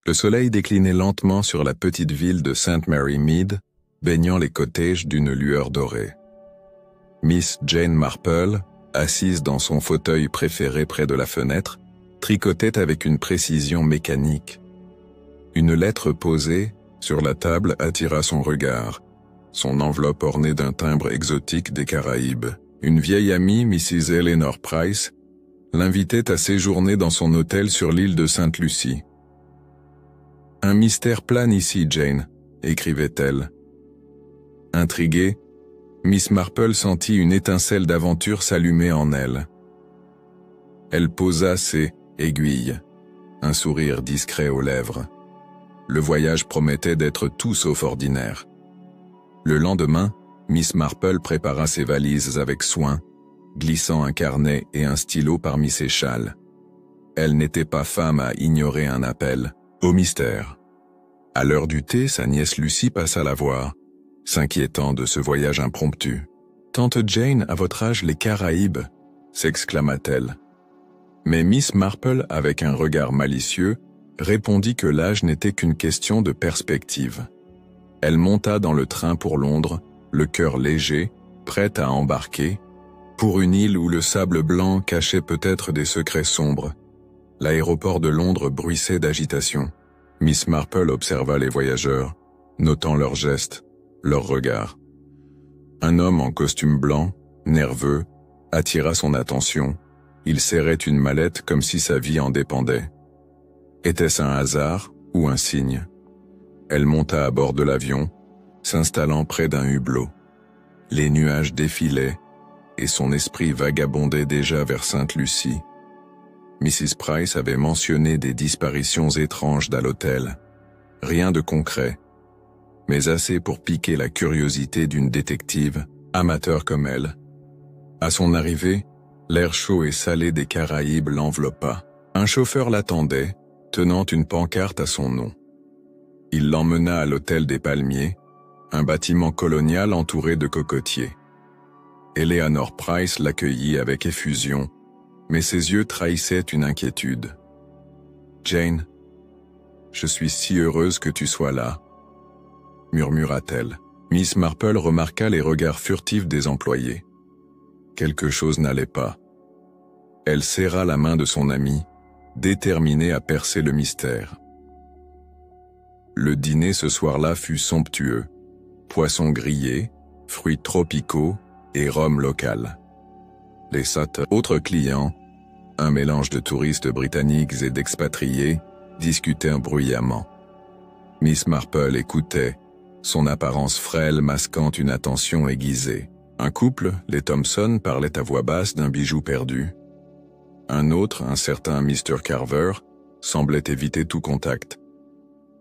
Le soleil déclinait lentement sur la petite ville de St. Mary Mead, baignant les cottages d'une lueur dorée. Miss Jane Marple, assise dans son fauteuil préféré près de la fenêtre, tricotait avec une précision mécanique. Une lettre posée sur la table attira son regard, son enveloppe ornée d'un timbre exotique des Caraïbes. Une vieille amie, Mrs. Eleanor Price, l'invitait à séjourner dans son hôtel sur l'île de Sainte-Lucie. « Un mystère plane ici, Jane », écrivait-elle. Intriguée, Miss Marple sentit une étincelle d'aventure s'allumer en elle. Elle posa ses aiguilles, un sourire discret aux lèvres. Le voyage promettait d'être tout sauf ordinaire. Le lendemain, Miss Marple prépara ses valises avec soin, glissant un carnet et un stylo parmi ses châles. Elle n'était pas femme à ignorer un appel au mystère. À l'heure du thé, sa nièce Lucie passa la voir, s'inquiétant de ce voyage impromptu. « Tante Jane, à votre âge, les Caraïbes » s'exclama-t-elle. Mais Miss Marple, avec un regard malicieux, répondit que l'âge n'était qu'une question de perspective. Elle monta dans le train pour Londres, le cœur léger, prête à embarquer, pour une île où le sable blanc cachait peut-être des secrets sombres. L'aéroport de Londres bruissait d'agitation. Miss Marple observa les voyageurs, notant leurs gestes, leurs regards. Un homme en costume blanc, nerveux, attira son attention. Il serrait une mallette comme si sa vie en dépendait. Était-ce un hasard ou un signe? Elle monta à bord de l'avion, s'installant près d'un hublot. Les nuages défilaient, et son esprit vagabondait déjà vers Sainte-Lucie. Mrs. Price avait mentionné des disparitions étranges à l'hôtel. Rien de concret, mais assez pour piquer la curiosité d'une détective, amateur comme elle. À son arrivée, l'air chaud et salé des Caraïbes l'enveloppa. Un chauffeur l'attendait, tenant une pancarte à son nom. Il l'emmena à l'hôtel des Palmiers, un bâtiment colonial entouré de cocotiers. Eleanor Price l'accueillit avec effusion, mais ses yeux trahissaient une inquiétude. « Jane, je suis si heureuse que tu sois là, » murmura-t-elle. Miss Marple remarqua les regards furtifs des employés. Quelque chose n'allait pas. Elle serra la main de son amie, déterminée à percer le mystère. Le dîner ce soir-là fut somptueux. Poissons grillés, fruits tropicaux et rhum local. Les 7 autres clients, un mélange de touristes britanniques et d'expatriés, discutaient bruyamment. Miss Marple écoutait, son apparence frêle masquant une attention aiguisée. Un couple, les Thompson, parlait à voix basse d'un bijou perdu. Un autre, un certain Mr. Carver, semblait éviter tout contact.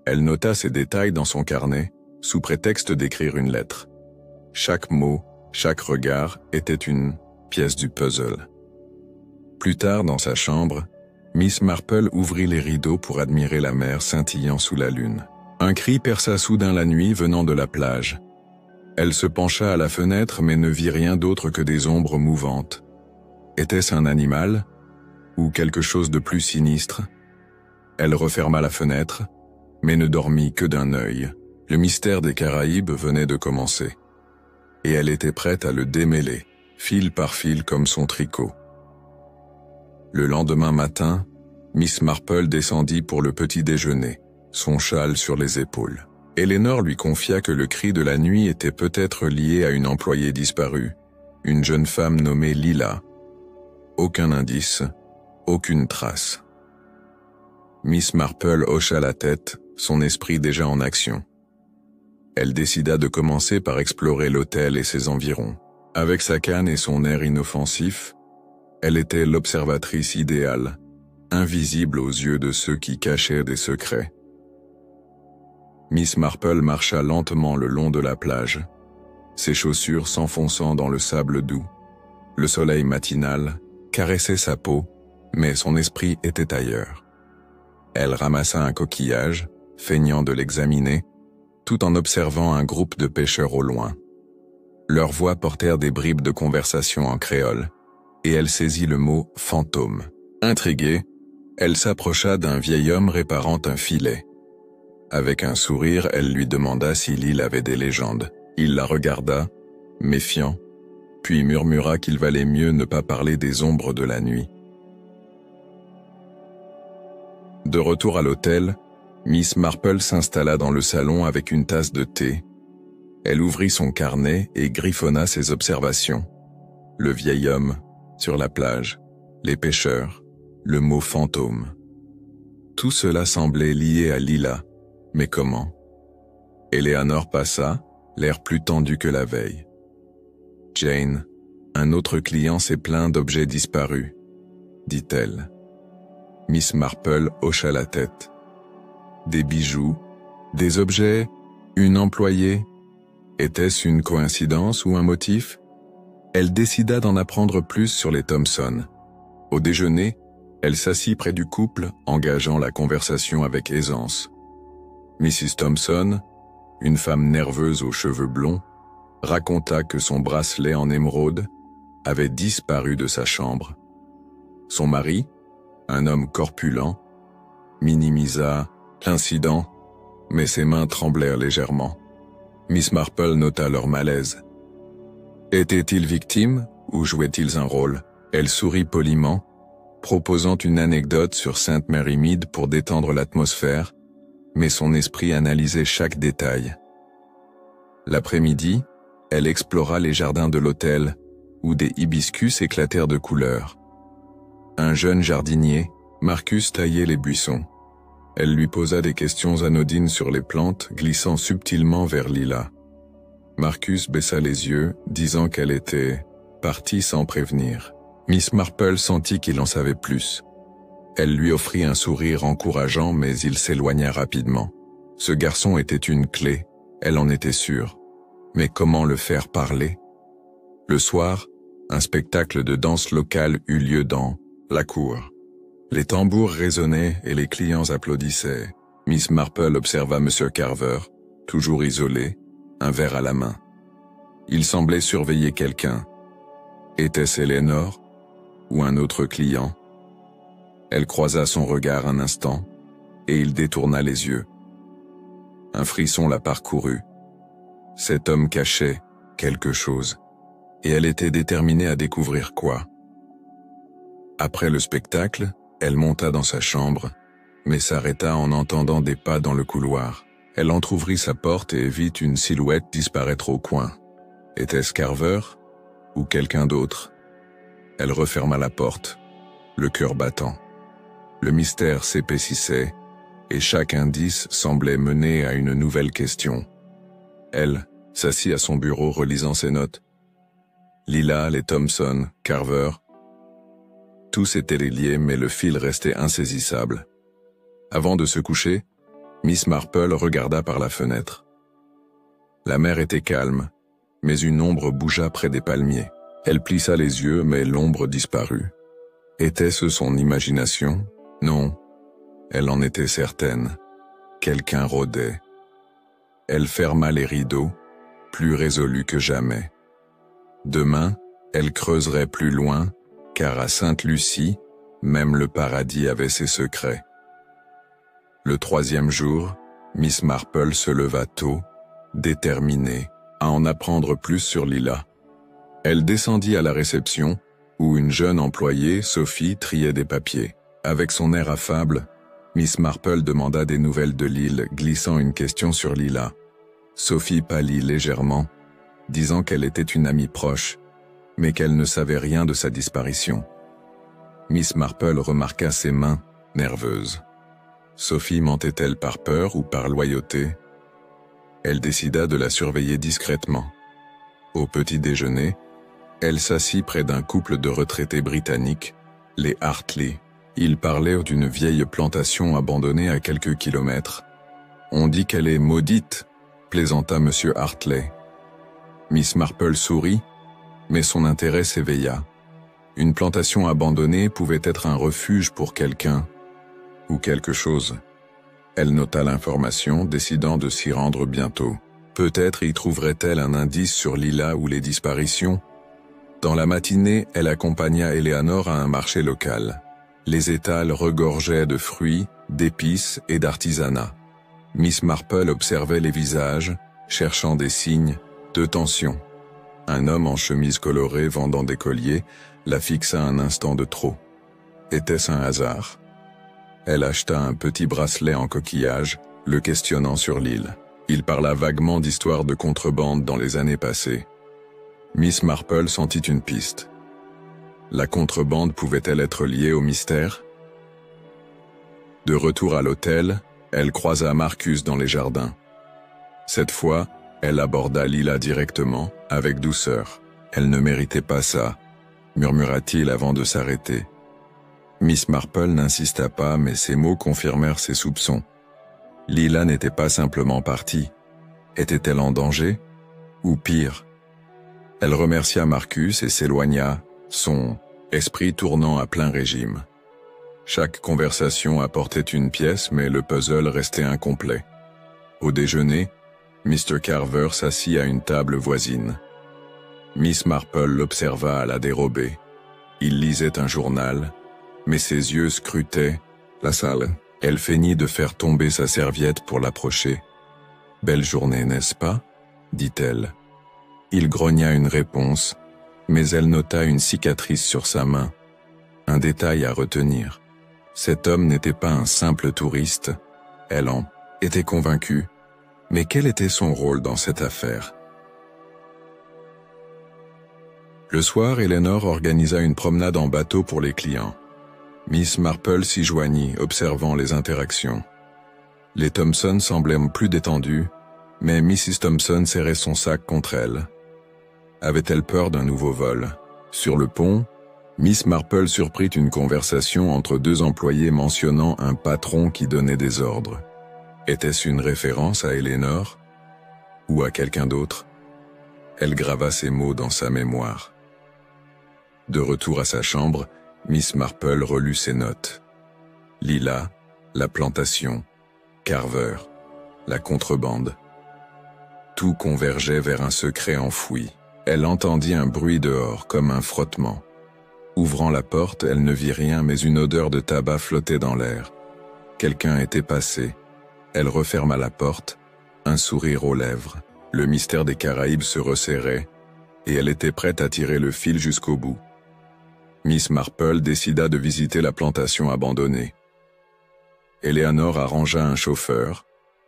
Elle nota ces détails dans son carnet, sous prétexte d'écrire une lettre. Chaque mot, chaque regard était une pièce du puzzle. Plus tard, dans sa chambre, Miss Marple ouvrit les rideaux pour admirer la mer scintillant sous la lune. Un cri perça soudain la nuit venant de la plage. Elle se pencha à la fenêtre mais ne vit rien d'autre que des ombres mouvantes. Était-ce un animal ou quelque chose de plus sinistre? Elle referma la fenêtre, mais ne dormit que d'un œil. Le mystère des Caraïbes venait de commencer. Et elle était prête à le démêler, fil par fil comme son tricot. Le lendemain matin, Miss Marple descendit pour le petit déjeuner, son châle sur les épaules. Eleanor lui confia que le cri de la nuit était peut-être lié à une employée disparue, une jeune femme nommée Lila. Aucun indice, aucune trace. Miss Marple hocha la tête, son esprit déjà en action. Elle décida de commencer par explorer l'hôtel et ses environs. Avec sa canne et son air inoffensif, elle était l'observatrice idéale, invisible aux yeux de ceux qui cachaient des secrets. Miss Marple marcha lentement le long de la plage, ses chaussures s'enfonçant dans le sable doux. Le soleil matinal caressait sa peau, mais son esprit était ailleurs. Elle ramassa un coquillage, feignant de l'examiner, tout en observant un groupe de pêcheurs au loin. Leurs voix portèrent des bribes de conversation en créole, et elle saisit le mot « fantôme ». Intriguée, elle s'approcha d'un vieil homme réparant un filet. Avec un sourire, elle lui demanda si l'île avait des légendes. Il la regarda, méfiant, puis murmura qu'il valait mieux ne pas parler des ombres de la nuit. De retour à l'hôtel, Miss Marple s'installa dans le salon avec une tasse de thé. Elle ouvrit son carnet et griffonna ses observations. Le vieil homme, sur la plage, les pêcheurs, le mot fantôme. Tout cela semblait lié à Lila, mais comment? Eleanor passa, l'air plus tendu que la veille. Jane, un autre client s'est plaint d'objets disparus, dit-elle. Miss Marple hocha la tête. Des bijoux, des objets, une employée. Était-ce une coïncidence ou un motif? Elle décida d'en apprendre plus sur les Thompson. Au déjeuner, elle s'assit près du couple, engageant la conversation avec aisance. Mrs. Thompson, une femme nerveuse aux cheveux blonds, raconta que son bracelet en émeraude avait disparu de sa chambre. Son mari, un homme corpulent, minimisa l'incident, mais ses mains tremblèrent légèrement. Miss Marple nota leur malaise. Étaient-ils victimes ou jouaient-ils un rôle? Elle sourit poliment, proposant une anecdote sur St. Mary Mead pour détendre l'atmosphère, mais son esprit analysait chaque détail. L'après-midi, elle explora les jardins de l'hôtel, où des hibiscus éclatèrent de couleurs. Un jeune jardinier, Marcus, taillait les buissons. Elle lui posa des questions anodines sur les plantes, glissant subtilement vers Lila. Marcus baissa les yeux, disant qu'elle était partie sans prévenir. Miss Marple sentit qu'il en savait plus. Elle lui offrit un sourire encourageant, mais il s'éloigna rapidement. Ce garçon était une clé, elle en était sûre. Mais comment le faire parler? Le soir, un spectacle de danse locale eut lieu dans la cour. Les tambours résonnaient et les clients applaudissaient. Miss Marple observa M. Carver, toujours isolé, un verre à la main. Il semblait surveiller quelqu'un. Était-ce Eleanor ou un autre client? Elle croisa son regard un instant, et il détourna les yeux. Un frisson la parcourut. Cet homme cachait quelque chose, et elle était déterminée à découvrir quoi. Après le spectacle, elle monta dans sa chambre, mais s'arrêta en entendant des pas dans le couloir. Elle entr'ouvrit sa porte et vit une silhouette disparaître au coin. Était-ce Carver ou quelqu'un d'autre? Elle referma la porte, le cœur battant. Le mystère s'épaississait, et chaque indice semblait mener à une nouvelle question. Elle s'assit à son bureau relisant ses notes. Lila, les Thompson, Carver. Tous étaient liés, mais le fil restait insaisissable. Avant de se coucher, Miss Marple regarda par la fenêtre. La mer était calme, mais une ombre bougea près des palmiers. Elle plissa les yeux, mais l'ombre disparut. Était-ce son imagination? Non, elle en était certaine. Quelqu'un rôdait. Elle ferma les rideaux, plus résolue que jamais. Demain, elle creuserait plus loin, car à Sainte-Lucie, même le paradis avait ses secrets. Le troisième jour, Miss Marple se leva tôt, déterminée à en apprendre plus sur Lila. Elle descendit à la réception, où une jeune employée, Sophie, triait des papiers. Avec son air affable, Miss Marple demanda des nouvelles de l'île, glissant une question sur Lila. Sophie pâlit légèrement, disant qu'elle était une amie proche, mais qu'elle ne savait rien de sa disparition. Miss Marple remarqua ses mains, nerveuses. Sophie mentait-elle par peur ou par loyauté? Elle décida de la surveiller discrètement. Au petit déjeuner, elle s'assit près d'un couple de retraités britanniques, les Hartley. Ils parlaient d'une vieille plantation abandonnée à quelques kilomètres. « On dit qu'elle est maudite », plaisanta M. Hartley. Miss Marple sourit, mais son intérêt s'éveilla. Une plantation abandonnée pouvait être un refuge pour quelqu'un ou quelque chose. Elle nota l'information, décidant de s'y rendre bientôt. Peut-être y trouverait-elle un indice sur Lila ou les disparitions. Dans la matinée, elle accompagna Eleanor à un marché local. Les étals regorgeaient de fruits, d'épices et d'artisanat. Miss Marple observait les visages, cherchant des signes de tension. Un homme en chemise colorée vendant des colliers la fixa un instant de trop. Était-ce un hasard? Elle acheta un petit bracelet en coquillage, le questionnant sur l'île. Il parla vaguement d'histoires de contrebande dans les années passées. Miss Marple sentit une piste. La contrebande pouvait-elle être liée au mystère? De retour à l'hôtel, elle croisa Marcus dans les jardins. Cette fois, elle aborda Lila directement, avec douceur. Elle ne méritait pas ça, murmura-t-il avant de s'arrêter. Miss Marple n'insista pas, mais ses mots confirmèrent ses soupçons. Lila n'était pas simplement partie. Était-elle en danger? Ou pire? Elle remercia Marcus et s'éloigna, son esprit tournant à plein régime. Chaque conversation apportait une pièce, mais le puzzle restait incomplet. Au déjeuner, Mr. Carver s'assit à une table voisine. Miss Marple l'observa à la dérobée. Il lisait un journal, mais ses yeux scrutaient la salle. Elle feignit de faire tomber sa serviette pour l'approcher. « Belle journée, n'est-ce pas ?» dit-elle. Il grogna une réponse, mais elle nota une cicatrice sur sa main. Un détail à retenir. Cet homme n'était pas un simple touriste. Elle en était convaincue. Mais quel était son rôle dans cette affaire? Le soir, Eleanor organisa une promenade en bateau pour les clients. Miss Marple s'y joignit, observant les interactions. Les Thompson semblaient plus détendus, mais Mrs. Thompson serrait son sac contre elle. Avait-elle peur d'un nouveau vol? Sur le pont, Miss Marple surprit une conversation entre deux employés mentionnant un patron qui donnait des ordres. Était-ce une référence à Eleanor? Ou à quelqu'un d'autre? Elle grava ces mots dans sa mémoire. De retour à sa chambre, Miss Marple relut ses notes. Lila, la plantation, Carver, la contrebande. Tout convergeait vers un secret enfoui. Elle entendit un bruit dehors, comme un frottement. Ouvrant la porte, elle ne vit rien, mais une odeur de tabac flottait dans l'air. Quelqu'un était passé. Elle referma la porte, un sourire aux lèvres. Le mystère des Caraïbes se resserrait, et elle était prête à tirer le fil jusqu'au bout. Miss Marple décida de visiter la plantation abandonnée. Eleanor arrangea un chauffeur,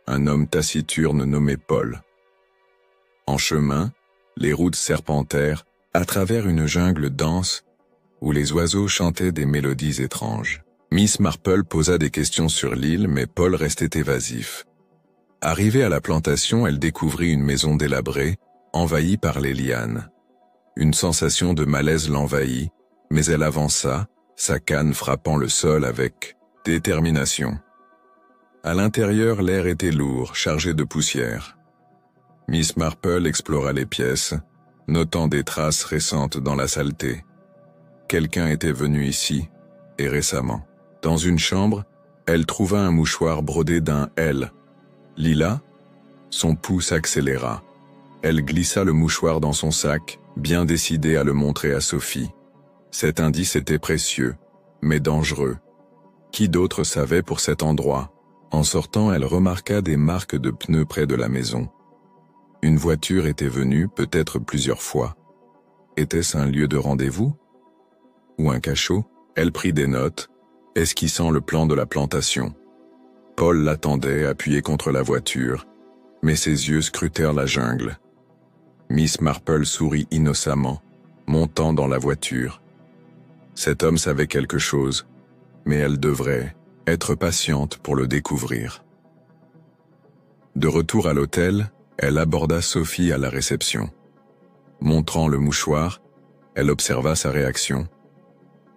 un homme taciturne nommé Paul. En chemin, les routes serpentèrent à travers une jungle dense où les oiseaux chantaient des mélodies étranges. Miss Marple posa des questions sur l'île, mais Paul restait évasif. Arrivée à la plantation, elle découvrit une maison délabrée, envahie par les lianes. Une sensation de malaise l'envahit, mais elle avança, sa canne frappant le sol avec détermination. À l'intérieur, l'air était lourd, chargé de poussière. Miss Marple explora les pièces, notant des traces récentes dans la saleté. Quelqu'un était venu ici, et récemment. Dans une chambre, elle trouva un mouchoir brodé d'un L. Lila? Son pouls s'accéléra. Elle glissa le mouchoir dans son sac, bien décidée à le montrer à Sophie. Cet indice était précieux, mais dangereux. Qui d'autre savait pour cet endroit? En sortant, elle remarqua des marques de pneus près de la maison. Une voiture était venue, peut-être plusieurs fois. Était-ce un lieu de rendez-vous? Ou un cachot? Elle prit des notes, esquissant le plan de la plantation. Paul l'attendait, appuyé contre la voiture, mais ses yeux scrutèrent la jungle. Miss Marple sourit innocemment, montant dans la voiture. Cet homme savait quelque chose, mais elle devrait être patiente pour le découvrir. De retour à l'hôtel, elle aborda Sophie à la réception. Montrant le mouchoir, elle observa sa réaction.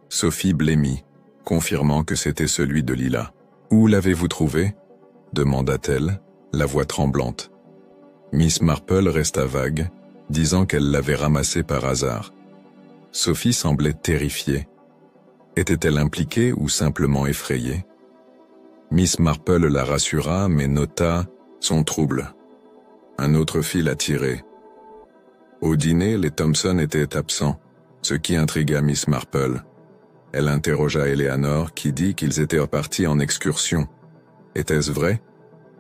Sophie blêmit, confirmant que c'était celui de Lila. « Où l'avez-vous trouvé ?» demanda-t-elle, la voix tremblante. Miss Marple resta vague, disant qu'elle l'avait ramassé par hasard. Sophie semblait terrifiée. Était-elle impliquée ou simplement effrayée? Miss Marple la rassura, mais nota son trouble. Un autre fil à tirer. Au dîner, les Thompson étaient absents, ce qui intrigua Miss Marple. Elle interrogea Eleanor, qui dit qu'ils étaient partis en excursion. Était-ce vrai?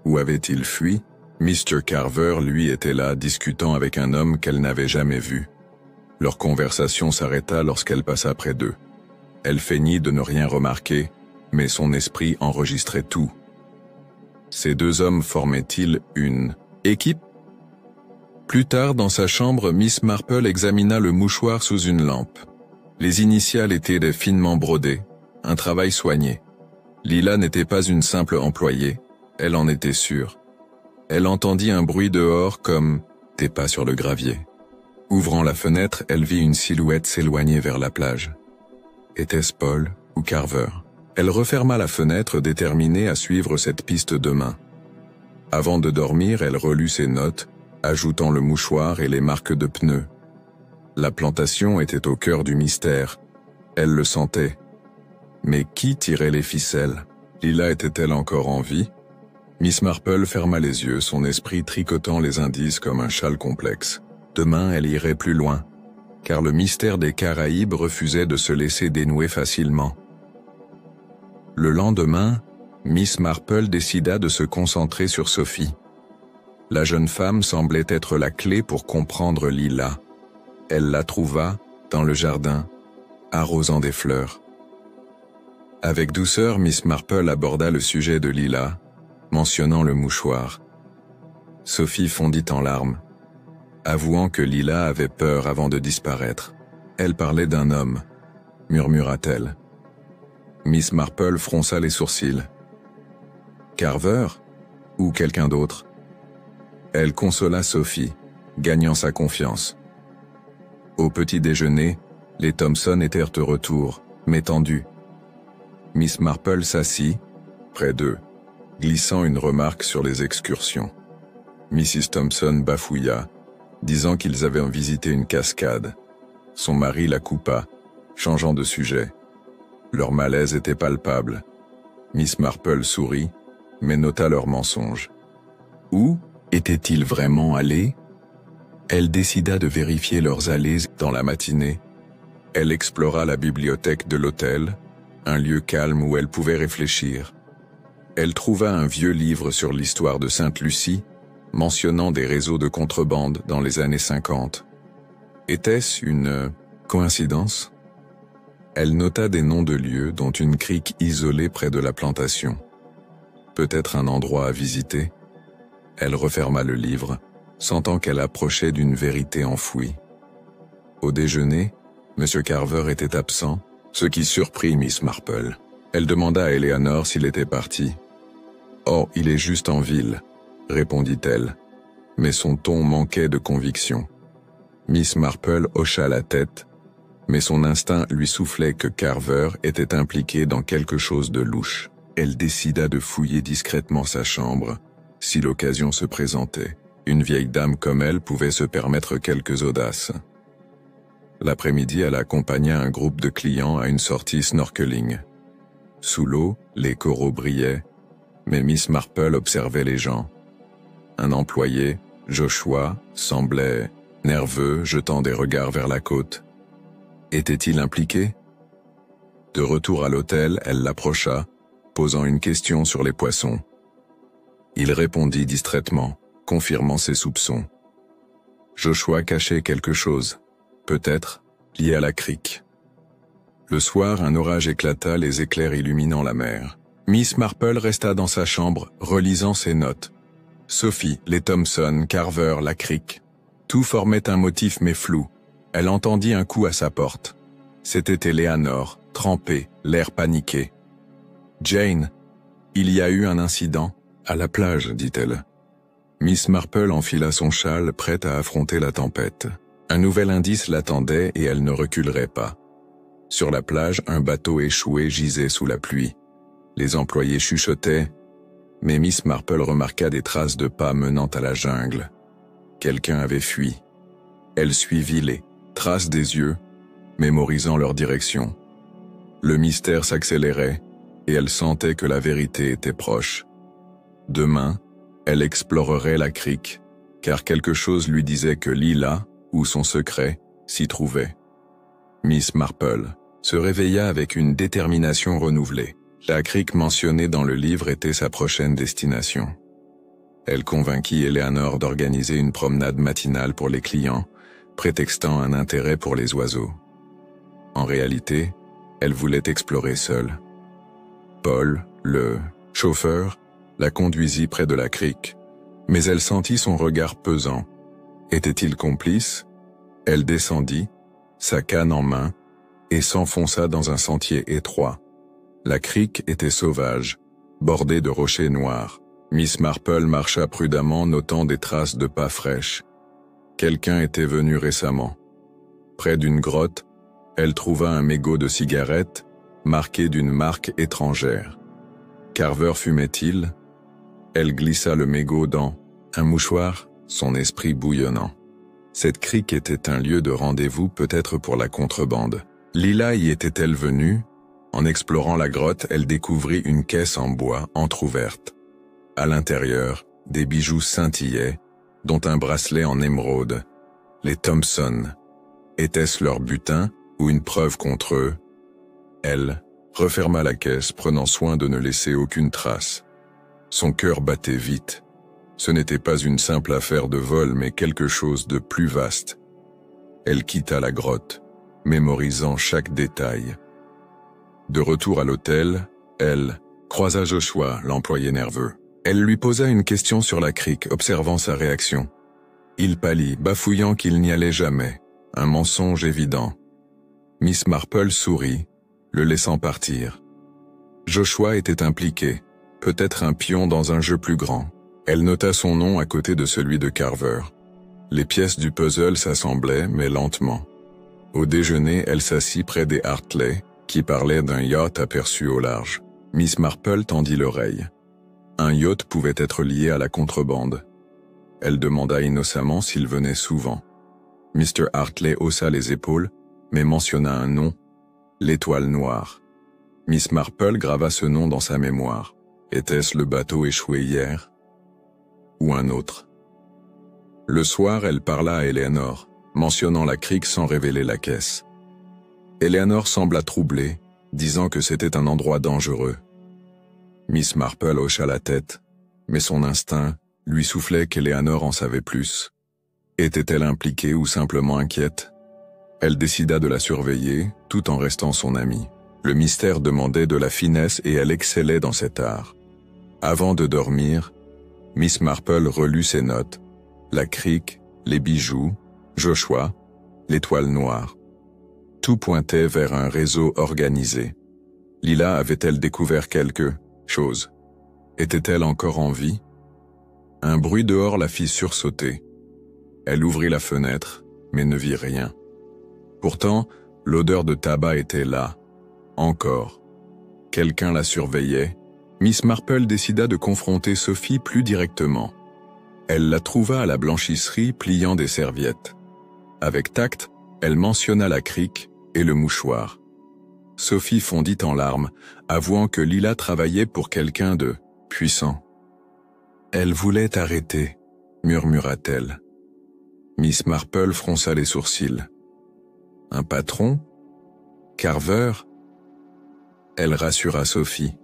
Où avait-il fui? Mr. Carver, lui, était là, discutant avec un homme qu'elle n'avait jamais vu. Leur conversation s'arrêta lorsqu'elle passa près d'eux. Elle feignit de ne rien remarquer, mais son esprit enregistrait tout. Ces deux hommes formaient-ils une équipe? Plus tard, dans sa chambre, Miss Marple examina le mouchoir sous une lampe. Les initiales étaient finement brodées, un travail soigné. Lila n'était pas une simple employée, elle en était sûre. Elle entendit un bruit dehors comme des pas sur le gravier. Ouvrant la fenêtre, elle vit une silhouette s'éloigner vers la plage. Était-ce Paul ou Carver? Elle referma la fenêtre, déterminée à suivre cette piste demain. Avant de dormir, elle relut ses notes, ajoutant le mouchoir et les marques de pneus. La plantation était au cœur du mystère. Elle le sentait. Mais qui tirait les ficelles? Lila était-elle encore en vie? Miss Marple ferma les yeux, son esprit tricotant les indices comme un châle complexe. Demain, elle irait plus loin, car le mystère des Caraïbes refusait de se laisser dénouer facilement. Le lendemain, Miss Marple décida de se concentrer sur Sophie. La jeune femme semblait être la clé pour comprendre Lila. Elle la trouva dans le jardin, arrosant des fleurs. Avec douceur, Miss Marple aborda le sujet de Lila, mentionnant le mouchoir. Sophie fondit en larmes, avouant que Lila avait peur avant de disparaître. Elle parlait d'un homme, murmura-t-elle. Miss Marple fronça les sourcils. Carver? Ou quelqu'un d'autre? Elle consola Sophie, gagnant sa confiance. Au petit déjeuner, les Thompson étaient de retour, mais tendus. Miss Marple s'assit, près d'eux, glissant une remarque sur les excursions. Mrs. Thompson bafouilla, disant qu'ils avaient visité une cascade. Son mari la coupa, changeant de sujet. Leur malaise était palpable. Miss Marple sourit, mais nota leur mensonge. Où étaient-ils vraiment allés? Elle décida de vérifier leurs allées dans la matinée. Elle explora la bibliothèque de l'hôtel, un lieu calme où elle pouvait réfléchir. Elle trouva un vieux livre sur l'histoire de Sainte-Lucie, mentionnant des réseaux de contrebande dans les années 50. Était-ce une coïncidence? Elle nota des noms de lieux, dont une crique isolée près de la plantation. Peut-être un endroit à visiter? Elle referma le livre, sentant qu'elle approchait d'une vérité enfouie. Au déjeuner, M. Carver était absent, ce qui surprit Miss Marple. Elle demanda à Eleanor s'il était parti. « Oh, il est juste en ville », répondit-elle, mais son ton manquait de conviction. Miss Marple hocha la tête, mais son instinct lui soufflait que Carver était impliqué dans quelque chose de louche. Elle décida de fouiller discrètement sa chambre, si l'occasion se présentait. Une vieille dame comme elle pouvait se permettre quelques audaces. L'après-midi, elle accompagna un groupe de clients à une sortie snorkeling. Sous l'eau, les coraux brillaient, mais Miss Marple observait les gens. Un employé, Joshua, semblait nerveux, jetant des regards vers la côte. Était-il impliqué? De retour à l'hôtel, elle l'approcha, posant une question sur les poissons. Il répondit distraitement, confirmant ses soupçons. Joshua cachait quelque chose, peut-être lié à la crique. Le soir, un orage éclata, les éclairs illuminant la mer. Miss Marple resta dans sa chambre, relisant ses notes. Sophie, les Thompson, Carver, la crique. Tout formait un motif mais flou. Elle entendit un coup à sa porte. C'était Eleanor, trempée, l'air paniqué. « Jane, il y a eu un incident. À la plage, dit-elle. » Miss Marple enfila son châle, prête à affronter la tempête. Un nouvel indice l'attendait et elle ne reculerait pas. Sur la plage, un bateau échoué gisait sous la pluie. Les employés chuchotaient, mais Miss Marple remarqua des traces de pas menant à la jungle. Quelqu'un avait fui. Elle suivit les traces des yeux, mémorisant leur direction. Le mystère s'accélérait, et elle sentait que la vérité était proche. Demain, elle explorerait la crique, car quelque chose lui disait que Lila, ou son secret, s'y trouvait. Miss Marple se réveilla avec une détermination renouvelée. La crique mentionnée dans le livre était sa prochaine destination. Elle convainquit Eleanor d'organiser une promenade matinale pour les clients, prétextant un intérêt pour les oiseaux. En réalité, elle voulait explorer seule. Paul, le chauffeur, la conduisit près de la crique, mais elle sentit son regard pesant. Était-il complice? Elle descendit, sa canne en main, et s'enfonça dans un sentier étroit. La crique était sauvage, bordée de rochers noirs. Miss Marple marcha prudemment, notant des traces de pas fraîches. Quelqu'un était venu récemment. Près d'une grotte, elle trouva un mégot de cigarette, marqué d'une marque étrangère. Carver fumait-il? Elle glissa le mégot dans un mouchoir, son esprit bouillonnant. Cette crique était un lieu de rendez-vous peut-être pour la contrebande. Lila y était-elle venue? En explorant la grotte, elle découvrit une caisse en bois entr'ouverte. À l'intérieur, des bijoux scintillaient, dont un bracelet en émeraude. Les Thompson. Était-ce leur butin ou une preuve contre eux? Elle referma la caisse, prenant soin de ne laisser aucune trace. Son cœur battait vite. Ce n'était pas une simple affaire de vol, mais quelque chose de plus vaste. Elle quitta la grotte, mémorisant chaque détail. De retour à l'hôtel, elle croisa Joshua, l'employé nerveux. Elle lui posa une question sur la crique, observant sa réaction. Il pâlit, bafouillant qu'il n'y allait jamais. Un mensonge évident. Miss Marple sourit, le laissant partir. Joshua était impliqué, peut-être un pion dans un jeu plus grand. Elle nota son nom à côté de celui de Carver. Les pièces du puzzle s'assemblaient, mais lentement. Au déjeuner, elle s'assit près des Hartley, qui parlaient d'un yacht aperçu au large. Miss Marple tendit l'oreille. Un yacht pouvait être lié à la contrebande. Elle demanda innocemment s'il venait souvent. Mr. Hartley haussa les épaules, mais mentionna un nom, l'Étoile Noire. Miss Marple grava ce nom dans sa mémoire. Était-ce le bateau échoué hier? Ou un autre? Le soir, elle parla à Eleanor, mentionnant la crique sans révéler la caisse. Eleanor sembla troublée, disant que c'était un endroit dangereux. Miss Marple hocha la tête, mais son instinct lui soufflait qu'Eleanor en savait plus. Était-elle impliquée ou simplement inquiète? Elle décida de la surveiller, tout en restant son amie. Le mystère demandait de la finesse et elle excellait dans cet art. Avant de dormir, Miss Marple relut ses notes. La crique, les bijoux, Joshua, l'Étoile Noire. Tout pointait vers un réseau organisé. Lila avait-elle découvert quelque chose? Était-elle encore en vie? Un bruit dehors la fit sursauter. Elle ouvrit la fenêtre, mais ne vit rien. Pourtant, l'odeur de tabac était là. Encore. Quelqu'un la surveillait. Miss Marple décida de confronter Sophie plus directement. Elle la trouva à la blanchisserie pliant des serviettes. Avec tact, elle mentionna la crique et le mouchoir. Sophie fondit en larmes, avouant que Lila travaillait pour quelqu'un de puissant. Elle voulait arrêter, murmura-t-elle. Miss Marple fronça les sourcils. Un patron? Carver? Elle rassura Sophie,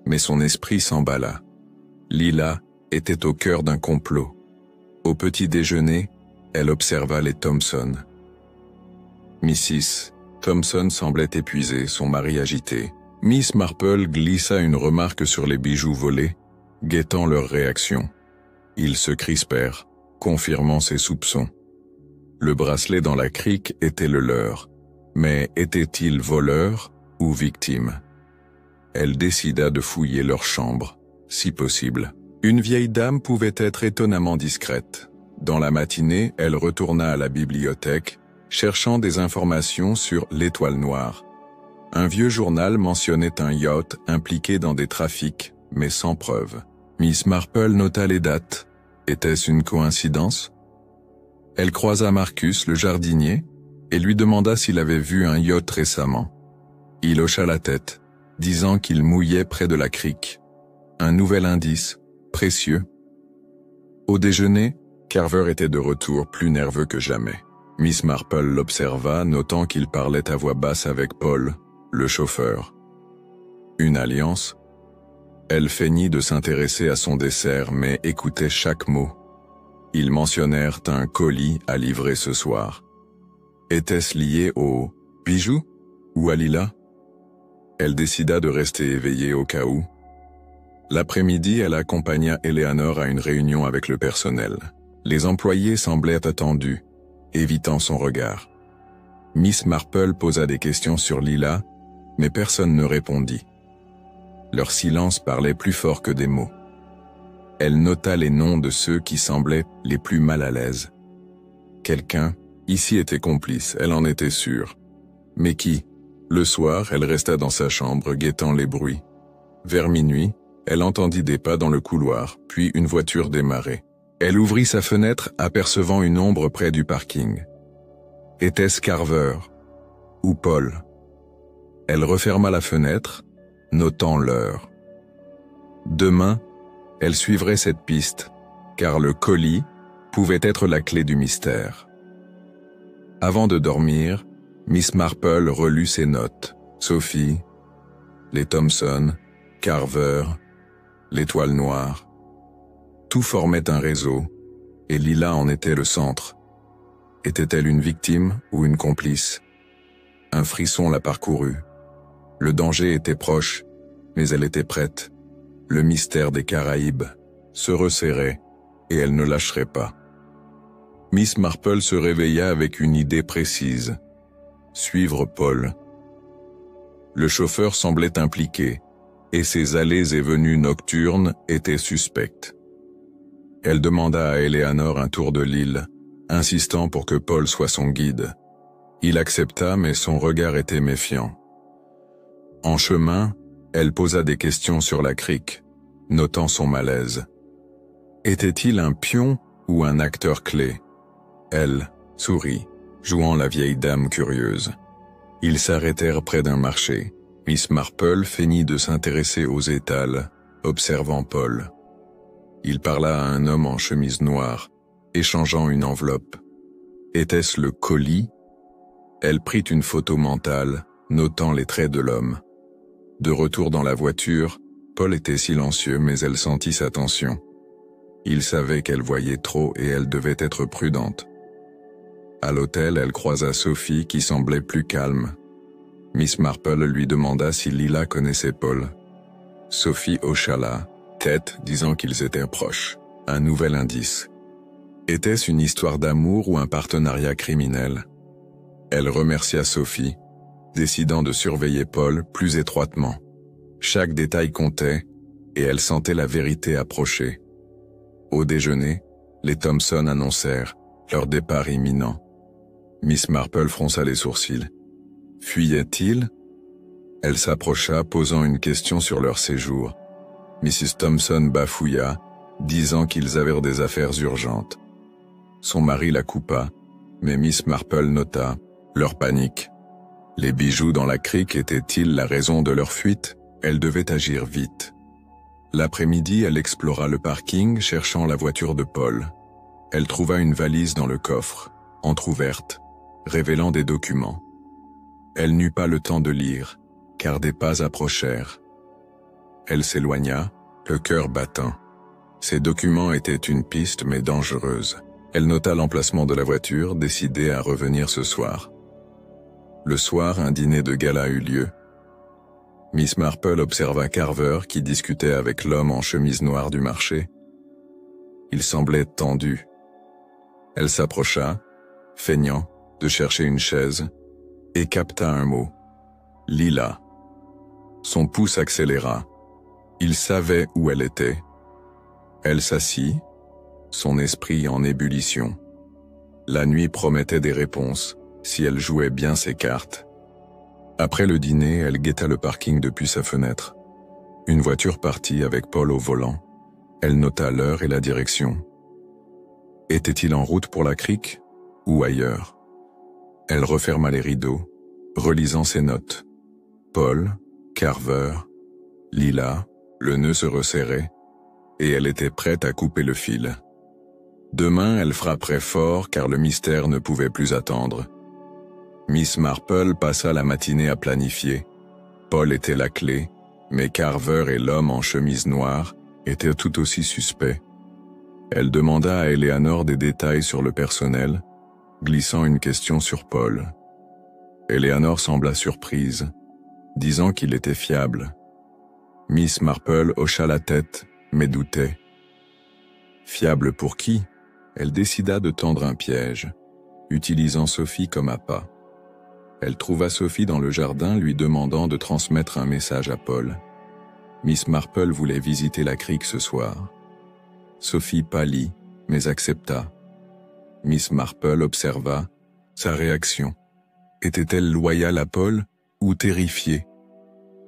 mais son esprit s'emballa. Lila était au cœur d'un complot. Au petit déjeuner, elle observa les Thompson. Mrs. Thompson semblait épuisée, son mari agité. Miss Marple glissa une remarque sur les bijoux volés, guettant leur réaction. Ils se crispèrent, confirmant ses soupçons. Le bracelet dans la crique était le leur, mais était-il voleur ou victime? Elle décida de fouiller leur chambre, si possible. Une vieille dame pouvait être étonnamment discrète. Dans la matinée, elle retourna à la bibliothèque, cherchant des informations sur l'Étoile Noire. Un vieux journal mentionnait un yacht impliqué dans des trafics, mais sans preuve. Miss Marple nota les dates. Était-ce une coïncidence? Elle croisa Marcus, le jardinier, et lui demanda s'il avait vu un yacht récemment. Il hocha la tête, disant qu'il mouillait près de la crique. Un nouvel indice, précieux. Au déjeuner, Carver était de retour, plus nerveux que jamais. Miss Marple l'observa, notant qu'il parlait à voix basse avec Paul, le chauffeur. Une alliance? Elle feignit de s'intéresser à son dessert mais écoutait chaque mot. Ils mentionnèrent un colis à livrer ce soir. Était-ce lié au bijou ou à Lila? Elle décida de rester éveillée au cas où. L'après-midi, elle accompagna Eleanor à une réunion avec le personnel. Les employés semblaient attendus, évitant son regard. Miss Marple posa des questions sur Lila, mais personne ne répondit. Leur silence parlait plus fort que des mots. Elle nota les noms de ceux qui semblaient les plus mal à l'aise. Quelqu'un, ici, était complice, elle en était sûre. Mais qui? Le soir, elle resta dans sa chambre, guettant les bruits. Vers minuit, elle entendit des pas dans le couloir, puis une voiture démarrer. Elle ouvrit sa fenêtre, apercevant une ombre près du parking. Était-ce Carver ou Paul? Elle referma la fenêtre, notant l'heure. Demain, elle suivrait cette piste, car le colis pouvait être la clé du mystère. Avant de dormir, Miss Marple relut ses notes. Sophie, les Thompson, Carver, l'étoile noire. Tout formait un réseau, et Lila en était le centre. Était-elle une victime ou une complice? Un frisson la parcourut. Le danger était proche, mais elle était prête. Le mystère des Caraïbes se resserrait, et elle ne lâcherait pas. Miss Marple se réveilla avec une idée précise. Suivre Paul. Le chauffeur semblait impliqué, et ses allées et venues nocturnes étaient suspectes. Elle demanda à Eleanor un tour de l'île, insistant pour que Paul soit son guide. Il accepta, mais son regard était méfiant. En chemin, elle posa des questions sur la crique, notant son malaise. Était-il un pion ou un acteur clé? Elle sourit, jouant la vieille dame curieuse. Ils s'arrêtèrent près d'un marché. Miss Marple feignit de s'intéresser aux étals, observant Paul. Il parla à un homme en chemise noire, échangeant une enveloppe. Était-ce le colis? Elle prit une photo mentale, notant les traits de l'homme. De retour dans la voiture, Paul était silencieux mais elle sentit sa tension. Il savait qu'elle voyait trop et elle devait être prudente. À l'hôtel, elle croisa Sophie qui semblait plus calme. Miss Marple lui demanda si Lila connaissait Paul. Sophie hocha la tête, disant qu'ils étaient proches. Un nouvel indice. Était-ce une histoire d'amour ou un partenariat criminel? Elle remercia Sophie, décidant de surveiller Paul plus étroitement. Chaque détail comptait, et elle sentait la vérité approcher. Au déjeuner, les Thompson annoncèrent leur départ imminent. Miss Marple fronça les sourcils. Fuyait-il? Elle s'approcha, posant une question sur leur séjour. Mrs. Thompson bafouilla, disant qu'ils avaient des affaires urgentes. Son mari la coupa, mais Miss Marple nota leur panique. Les bijoux dans la crique étaient-ils la raison de leur fuite? Elle devait agir vite. L'après-midi, elle explora le parking, cherchant la voiture de Paul. Elle trouva une valise dans le coffre, entr'ouverte, révélant des documents. Elle n'eut pas le temps de lire, car des pas approchèrent. Elle s'éloigna, le cœur battant. Ces documents étaient une piste mais dangereuse. Elle nota l'emplacement de la voiture, décidée à revenir ce soir. Le soir, un dîner de gala eut lieu. Miss Marple observa Carver qui discutait avec l'homme en chemise noire du marché. Il semblait tendu. Elle s'approcha, feignant de chercher une chaise, et capta un mot. Lila. Son pouce accéléra. Il savait où elle était. Elle s'assit, son esprit en ébullition. La nuit promettait des réponses, si elle jouait bien ses cartes. Après le dîner, elle guetta le parking depuis sa fenêtre. Une voiture partit avec Paul au volant. Elle nota l'heure et la direction. Était-il en route pour la crique ou ailleurs? Elle referma les rideaux, relisant ses notes. Paul, Carver, Lila, le nœud se resserrait, et elle était prête à couper le fil. Demain, elle frapperait fort car le mystère ne pouvait plus attendre. Miss Marple passa la matinée à planifier. Paul était la clé, Mais Carver et l'homme en chemise noire étaient tout aussi suspects. Elle demanda à Eleanor des détails sur le personnel, glissant une question sur Paul. Eleanor sembla surprise, disant qu'il était fiable. Miss Marple hocha la tête, mais doutait. Fiable pour qui? Elle décida de tendre un piège, utilisant Sophie comme appât. Elle trouva Sophie dans le jardin lui demandant de transmettre un message à Paul. Miss Marple voulait visiter la crique ce soir. Sophie pâlit, mais accepta. Miss Marple observa sa réaction. Était-elle loyale à Paul ou terrifiée?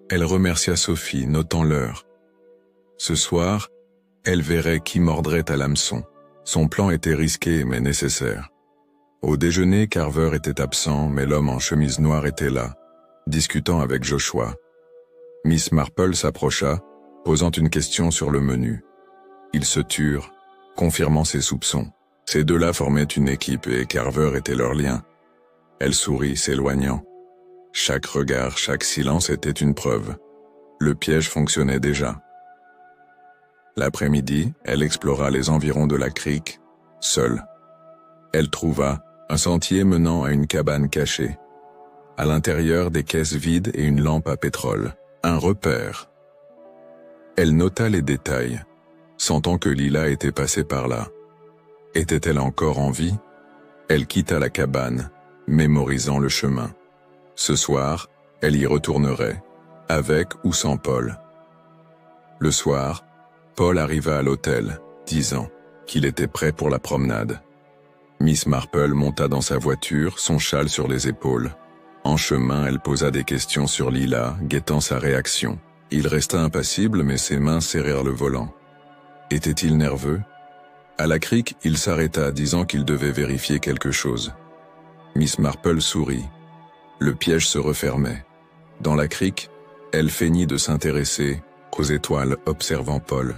Elle remercia Sophie, notant l'heure. Ce soir, elle verrait qui mordrait à l'hameçon. Son plan était risqué mais nécessaire. Au déjeuner, Carver était absent, mais l'homme en chemise noire était là, discutant avec Joshua. Miss Marple s'approcha, posant une question sur le menu. Ils se turent, confirmant ses soupçons. Ces deux-là formaient une équipe et Carver était leur lien. Elle sourit, s'éloignant. Chaque regard, chaque silence était une preuve. Le piège fonctionnait déjà. L'après-midi, elle explora les environs de la crique, seule. Elle trouva un sentier menant à une cabane cachée. À l'intérieur, des caisses vides et une lampe à pétrole. Un repère. Elle nota les détails, sentant que Lila était passée par là. Était-elle encore en vie? Elle quitta la cabane, mémorisant le chemin. Ce soir, elle y retournerait, avec ou sans Paul. Le soir, Paul arriva à l'hôtel, disant qu'il était prêt pour la promenade. Miss Marple monta dans sa voiture, son châle sur les épaules. En chemin, elle posa des questions sur Lila, guettant sa réaction. Il resta impassible, mais ses mains serrèrent le volant. Était-il nerveux? À la crique, il s'arrêta, disant qu'il devait vérifier quelque chose. Miss Marple sourit. Le piège se refermait. Dans la crique, elle feignit de s'intéresser aux étoiles, observant Paul.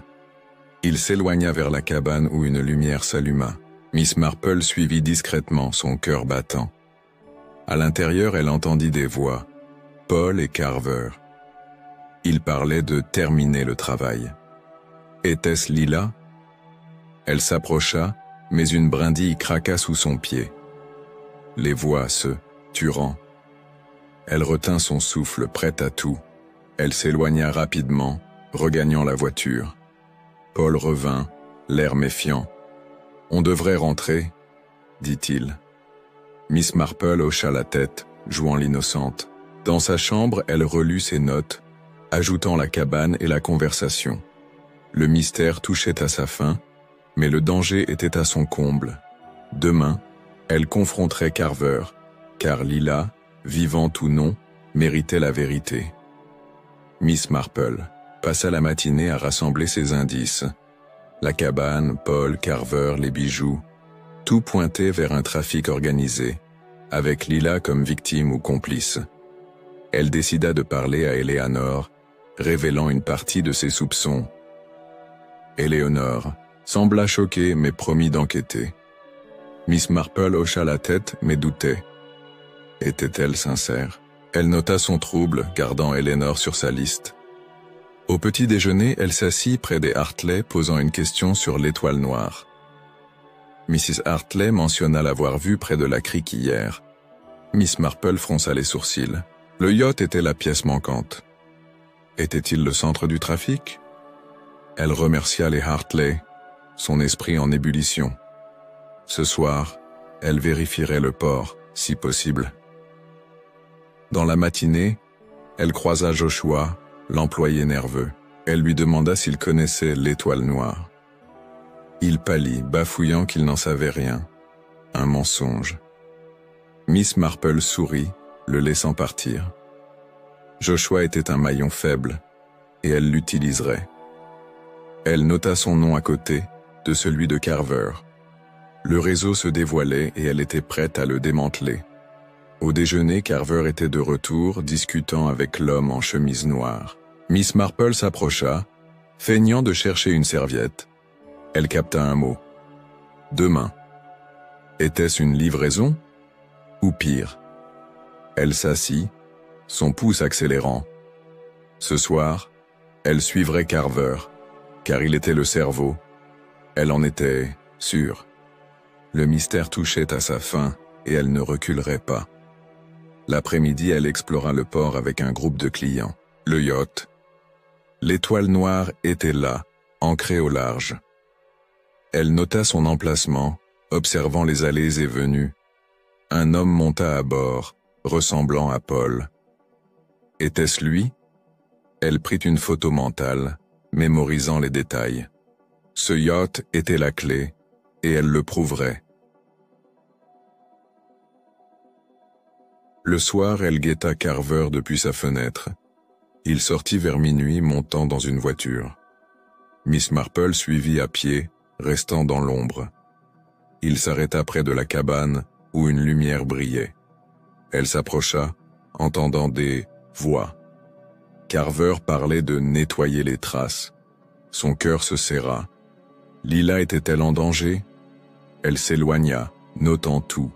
Il s'éloigna vers la cabane où une lumière s'alluma. Miss Marple suivit discrètement, son cœur battant. À l'intérieur, elle entendit des voix. Paul et Carver. Ils parlaient de terminer le travail. Était-ce Lila? Elle s'approcha, mais une brindille craqua sous son pied. Les voix se turant. Elle retint son souffle, prête à tout. Elle s'éloigna rapidement, regagnant la voiture. Paul revint, l'air méfiant. « On devrait rentrer, » dit-il. Miss Marple hocha la tête, jouant l'innocente. Dans sa chambre, elle relut ses notes, ajoutant la cabane et la conversation. Le mystère touchait à sa fin, mais le danger était à son comble. Demain, elle confronterait Carver, car Lila, vivante ou non, méritait la vérité. Miss Marple passa la matinée à rassembler ses indices. La cabane, Paul, Carver, les bijoux, tout pointait vers un trafic organisé, avec Lila comme victime ou complice. Elle décida de parler à Eleanor, révélant une partie de ses soupçons. Eleanor sembla choquée mais promit d'enquêter. Miss Marple hocha la tête mais doutait. Était-elle sincère? Elle nota son trouble, gardant Eleanor sur sa liste. Au petit déjeuner, elle s'assit près des Hartley, posant une question sur l'étoile noire. Mrs. Hartley mentionna l'avoir vue près de la crique hier. Miss Marple fronça les sourcils. Le yacht était la pièce manquante. Était-il le centre du trafic? Elle remercia les Hartley, son esprit en ébullition. Ce soir, elle vérifierait le port, si possible. Dans la matinée, elle croisa Joshua, l'employé nerveux. Elle lui demanda s'il connaissait l'étoile noire. Il pâlit, bafouillant qu'il n'en savait rien. Un mensonge. Miss Marple sourit, le laissant partir. Joshua était un maillon faible, et elle l'utiliserait. Elle nota son nom à côté de celui de Carver. Le réseau se dévoilait et elle était prête à le démanteler. Au déjeuner, Carver était de retour, discutant avec l'homme en chemise noire. Miss Marple s'approcha, feignant de chercher une serviette. Elle capta un mot. Demain. Était-ce une livraison? Ou pire? Elle s'assit, son pouce accélérant. Ce soir, Elle suivrait Carver, car il était le cerveau. Elle en était sûre. Le mystère touchait à sa fin, et elle ne reculerait pas. L'après-midi, elle explora le port avec un groupe de clients. Le yacht. L'étoile noire était là, ancrée au large. Elle nota son emplacement, observant les allées et venues. Un homme monta à bord, ressemblant à Paul. Était-ce lui? Elle prit une photo mentale, mémorisant les détails. Ce yacht était la clé, et elle le prouverait. Le soir, elle guetta Carver depuis sa fenêtre. Il sortit vers minuit, montant dans une voiture. Miss Marple suivit à pied, restant dans l'ombre. Il s'arrêta près de la cabane, où une lumière brillait. Elle s'approcha, entendant des voix. Carver parlait de nettoyer les traces. Son cœur se serra. Lila était-elle en danger? Elle s'éloigna, notant tout.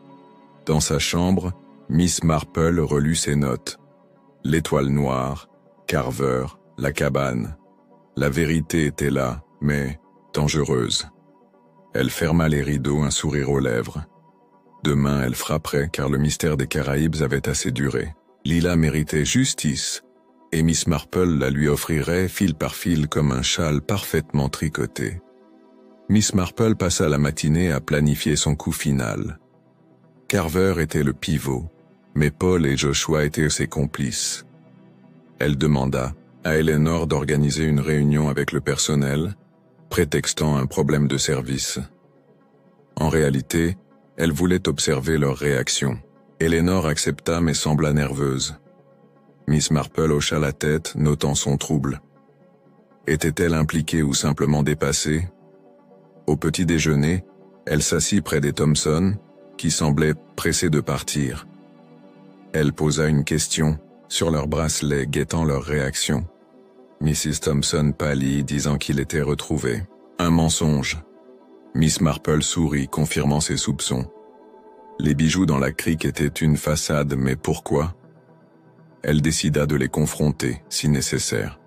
Dans sa chambre, Miss Marple relut ses notes. L'étoile noire, Carver, la cabane. La vérité était là, mais dangereuse. Elle ferma les rideaux, un sourire aux lèvres. Demain, elle frapperait, car le mystère des Caraïbes avait assez duré. Lila méritait justice, et Miss Marple la lui offrirait fil par fil comme un châle parfaitement tricoté. Miss Marple passa la matinée à planifier son coup final. Carver était le pivot, mais Paul et Joshua étaient ses complices. Elle demanda à Eleanor d'organiser une réunion avec le personnel, prétextant un problème de service. En réalité, elle voulait observer leur réaction. Eleanor accepta mais sembla nerveuse. Miss Marple hocha la tête, notant son trouble. Était-elle impliquée ou simplement dépassée? Au petit déjeuner, elle s'assit près des Thompson, qui semblaient pressés de partir. Elle posa une question sur leur bracelet, guettant leur réaction. Mrs. Thompson pâlit, disant qu'il était retrouvé. Un mensonge. Miss Marple sourit, confirmant ses soupçons. Les bijoux dans la crique étaient une façade, mais pourquoi? Elle décida de les confronter, si nécessaire.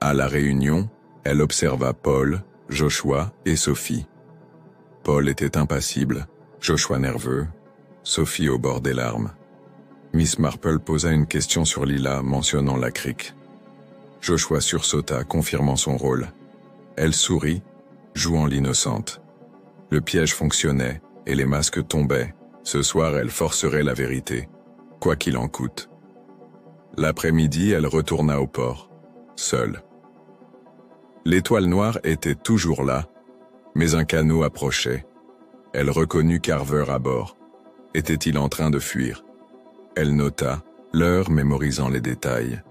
À la réunion, elle observa Paul, Joshua et Sophie. Paul était impassible, Joshua nerveux, Sophie au bord des larmes. Miss Marple posa une question sur Lila, mentionnant la crique. Joshua sursauta, confirmant son rôle. Elle sourit, jouant l'innocente. Le piège fonctionnait, et les masques tombaient. Ce soir, elle forcerait la vérité, quoi qu'il en coûte. L'après-midi, elle retourna au port, seule. L'étoile noire était toujours là, mais un canot approchait. Elle reconnut Carver à bord. Était-il en train de fuir? Elle nota l'heure, mémorisant les détails.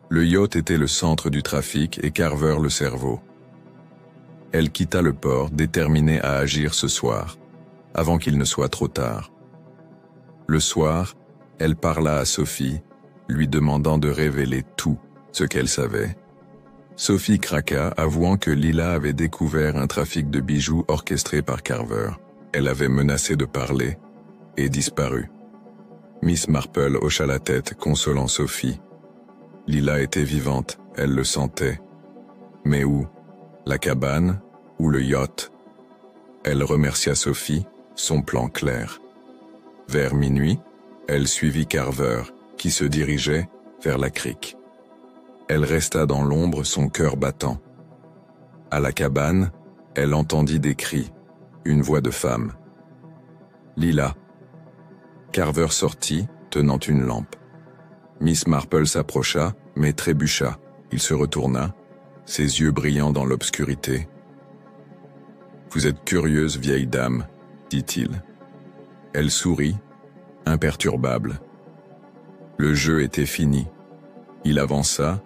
Le yacht était le centre du trafic et Carver le cerveau. Elle quitta le port, déterminée à agir ce soir, avant qu'il ne soit trop tard. Le soir, elle parla à Sophie, lui demandant de révéler tout ce qu'elle savait. Sophie craqua, avouant que Lila avait découvert un trafic de bijoux orchestré par Carver. Elle avait menacé de parler et disparu. Miss Marple hocha la tête, consolant Sophie. Lila était vivante, elle le sentait. Mais où? La cabane ou le yacht? Elle remercia Sophie, son plan clair. Vers minuit, elle suivit Carver, qui se dirigeait vers la crique. Elle resta dans l'ombre, son cœur battant. À la cabane, elle entendit des cris, une voix de femme. Lila. Carver sortit, tenant une lampe. Miss Marple s'approcha, mais trébucha. Il se retourna, ses yeux brillant dans l'obscurité. « Vous êtes curieuse, vieille dame, » dit-il. Elle sourit, imperturbable. Le jeu était fini. Il avança,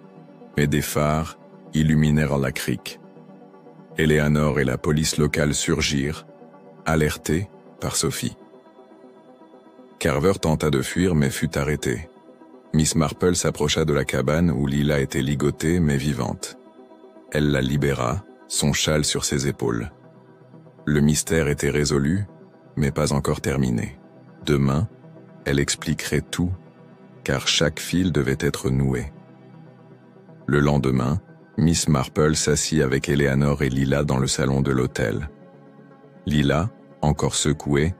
mais des phares illuminèrent la crique. Eleanor et la police locale surgirent, alertés par Sophie. Carver tenta de fuir mais fut arrêté. Miss Marple s'approcha de la cabane où Lila était ligotée mais vivante. Elle la libéra, son châle sur ses épaules. Le mystère était résolu, mais pas encore terminé. Demain, elle expliquerait tout, car chaque fil devait être noué. Le lendemain, Miss Marple s'assit avec Eleanor et Lila dans le salon de l'hôtel. Lila, encore secouée,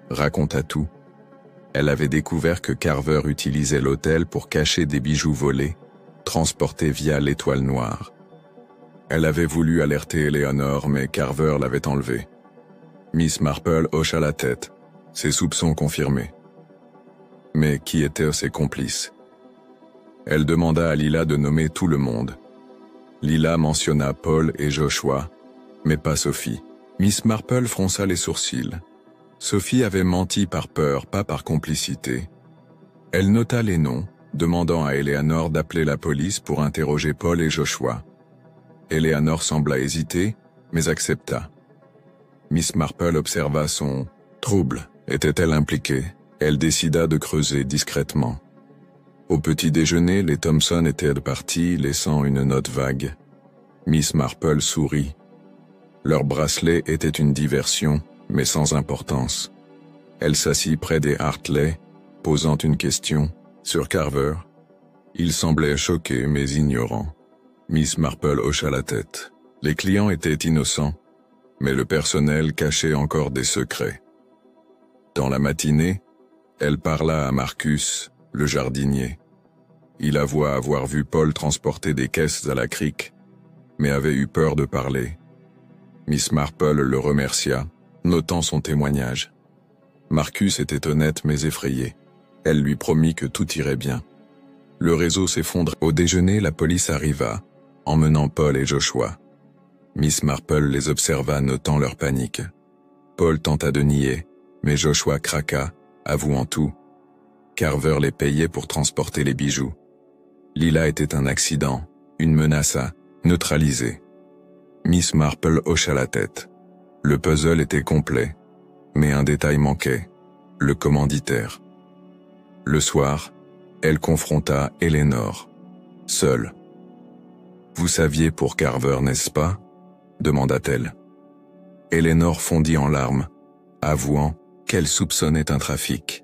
raconta tout. Elle avait découvert que Carver utilisait l'hôtel pour cacher des bijoux volés, transportés via l'Étoile Noire. Elle avait voulu alerter Eleanor, mais Carver l'avait enlevé. Miss Marple hocha la tête, ses soupçons confirmés. Mais qui étaient ses complices? Elle demanda à Lila de nommer tout le monde. Lila mentionna Paul et Joshua, mais pas Sophie. Miss Marple fronça les sourcils. Sophie avait menti par peur, pas par complicité. Elle nota les noms, demandant à Eleanor d'appeler la police pour interroger Paul et Joshua. Eleanor sembla hésiter, mais accepta. Miss Marple observa son trouble. Était-elle impliquée? Elle décida de creuser discrètement. Au petit déjeuner, les Thompson étaient partis, laissant une note vague. Miss Marple sourit. Leur bracelet était une diversion, mais sans importance. Elle s'assit près des Hartley, posant une question. Sur Carver? Il semblait choqué, mais ignorant. Miss Marple hocha la tête. Les clients étaient innocents, mais le personnel cachait encore des secrets. Dans la matinée, elle parla à Marcus, le jardinier. Il avoua avoir vu Paul transporter des caisses à la crique, mais avait eu peur de parler. Miss Marple le remercia, notant son témoignage. Marcus était honnête mais effrayé. Elle lui promit que tout irait bien. Le réseau s'effondra. Au déjeuner, la police arriva, emmenant Paul et Joshua. Miss Marple les observa, notant leur panique. Paul tenta de nier, mais Joshua craqua, avouant tout. Carver les payait pour transporter les bijoux. Lila était un accident, une menace à neutraliser. Miss Marple hocha la tête. Le puzzle était complet, mais un détail manquait, le commanditaire. Le soir, elle confronta Eleanor, seule. « Vous saviez pour Carver, n'est-ce pas ?» demanda-t-elle. Eleanor fondit en larmes, avouant qu'elle soupçonnait un trafic,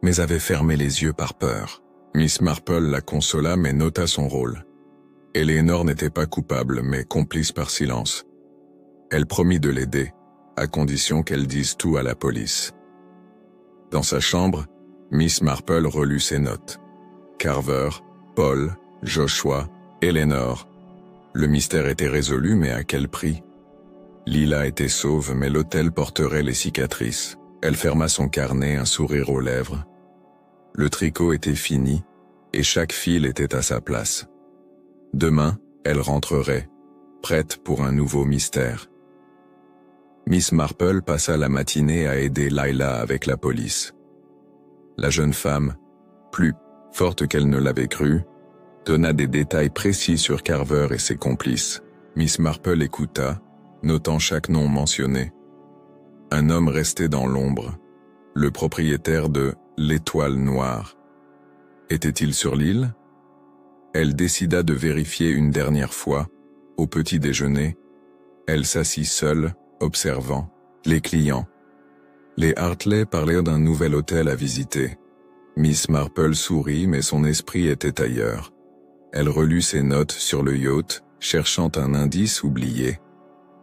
mais avait fermé les yeux par peur. Miss Marple la consola mais nota son rôle. Eleanor n'était pas coupable mais complice par silence. Elle promit de l'aider, à condition qu'elle dise tout à la police. Dans sa chambre, Miss Marple relut ses notes. Carver, Paul, Joshua, Eleanor. Le mystère était résolu, mais à quel prix? Lila était sauve, mais l'hôtel porterait les cicatrices. Elle ferma son carnet, un sourire aux lèvres. Le tricot était fini, et chaque fil était à sa place. Demain, elle rentrerait, prête pour un nouveau mystère. Miss Marple passa la matinée à aider Lila avec la police. La jeune femme, plus forte qu'elle ne l'avait cru, donna des détails précis sur Carver et ses complices. Miss Marple écouta, notant chaque nom mentionné. Un homme restait dans l'ombre, le propriétaire de l'Étoile Noire. Était-il sur l'île? Elle décida de vérifier une dernière fois. Au petit déjeuner, elle s'assit seule, observant les clients. Les Hartley parlaient d'un nouvel hôtel à visiter. Miss Marple sourit, mais son esprit était ailleurs. Elle relut ses notes sur le yacht, cherchant un indice oublié.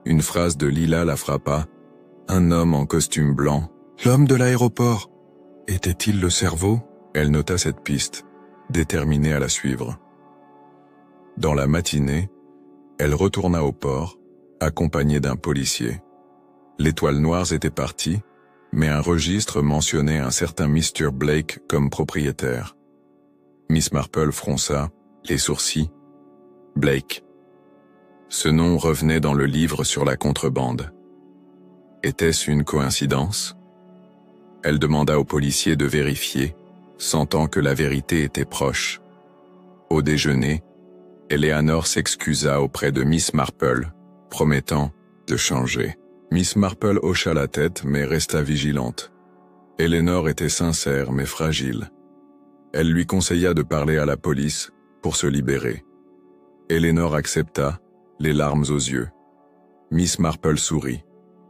Une phrase de Lila la frappa. Un homme en costume blanc. L'homme de l'aéroport. Était-il le cerveau? Elle nota cette piste, déterminée à la suivre. Dans la matinée, elle retourna au port, accompagnée d'un policier. L'Étoile Noire était partie, mais un registre mentionnait un certain Mr. Blake comme propriétaire. Miss Marple fronça les sourcils. Blake. Ce nom revenait dans le livre sur la contrebande. Était-ce une coïncidence? Elle demanda au policier de vérifier, sentant que la vérité était proche. Au déjeuner, Eleanor s'excusa auprès de Miss Marple, promettant de changer. Miss Marple hocha la tête mais resta vigilante. Eleanor était sincère mais fragile. Elle lui conseilla de parler à la police pour se libérer. Eleanor accepta, les larmes aux yeux. Miss Marple sourit.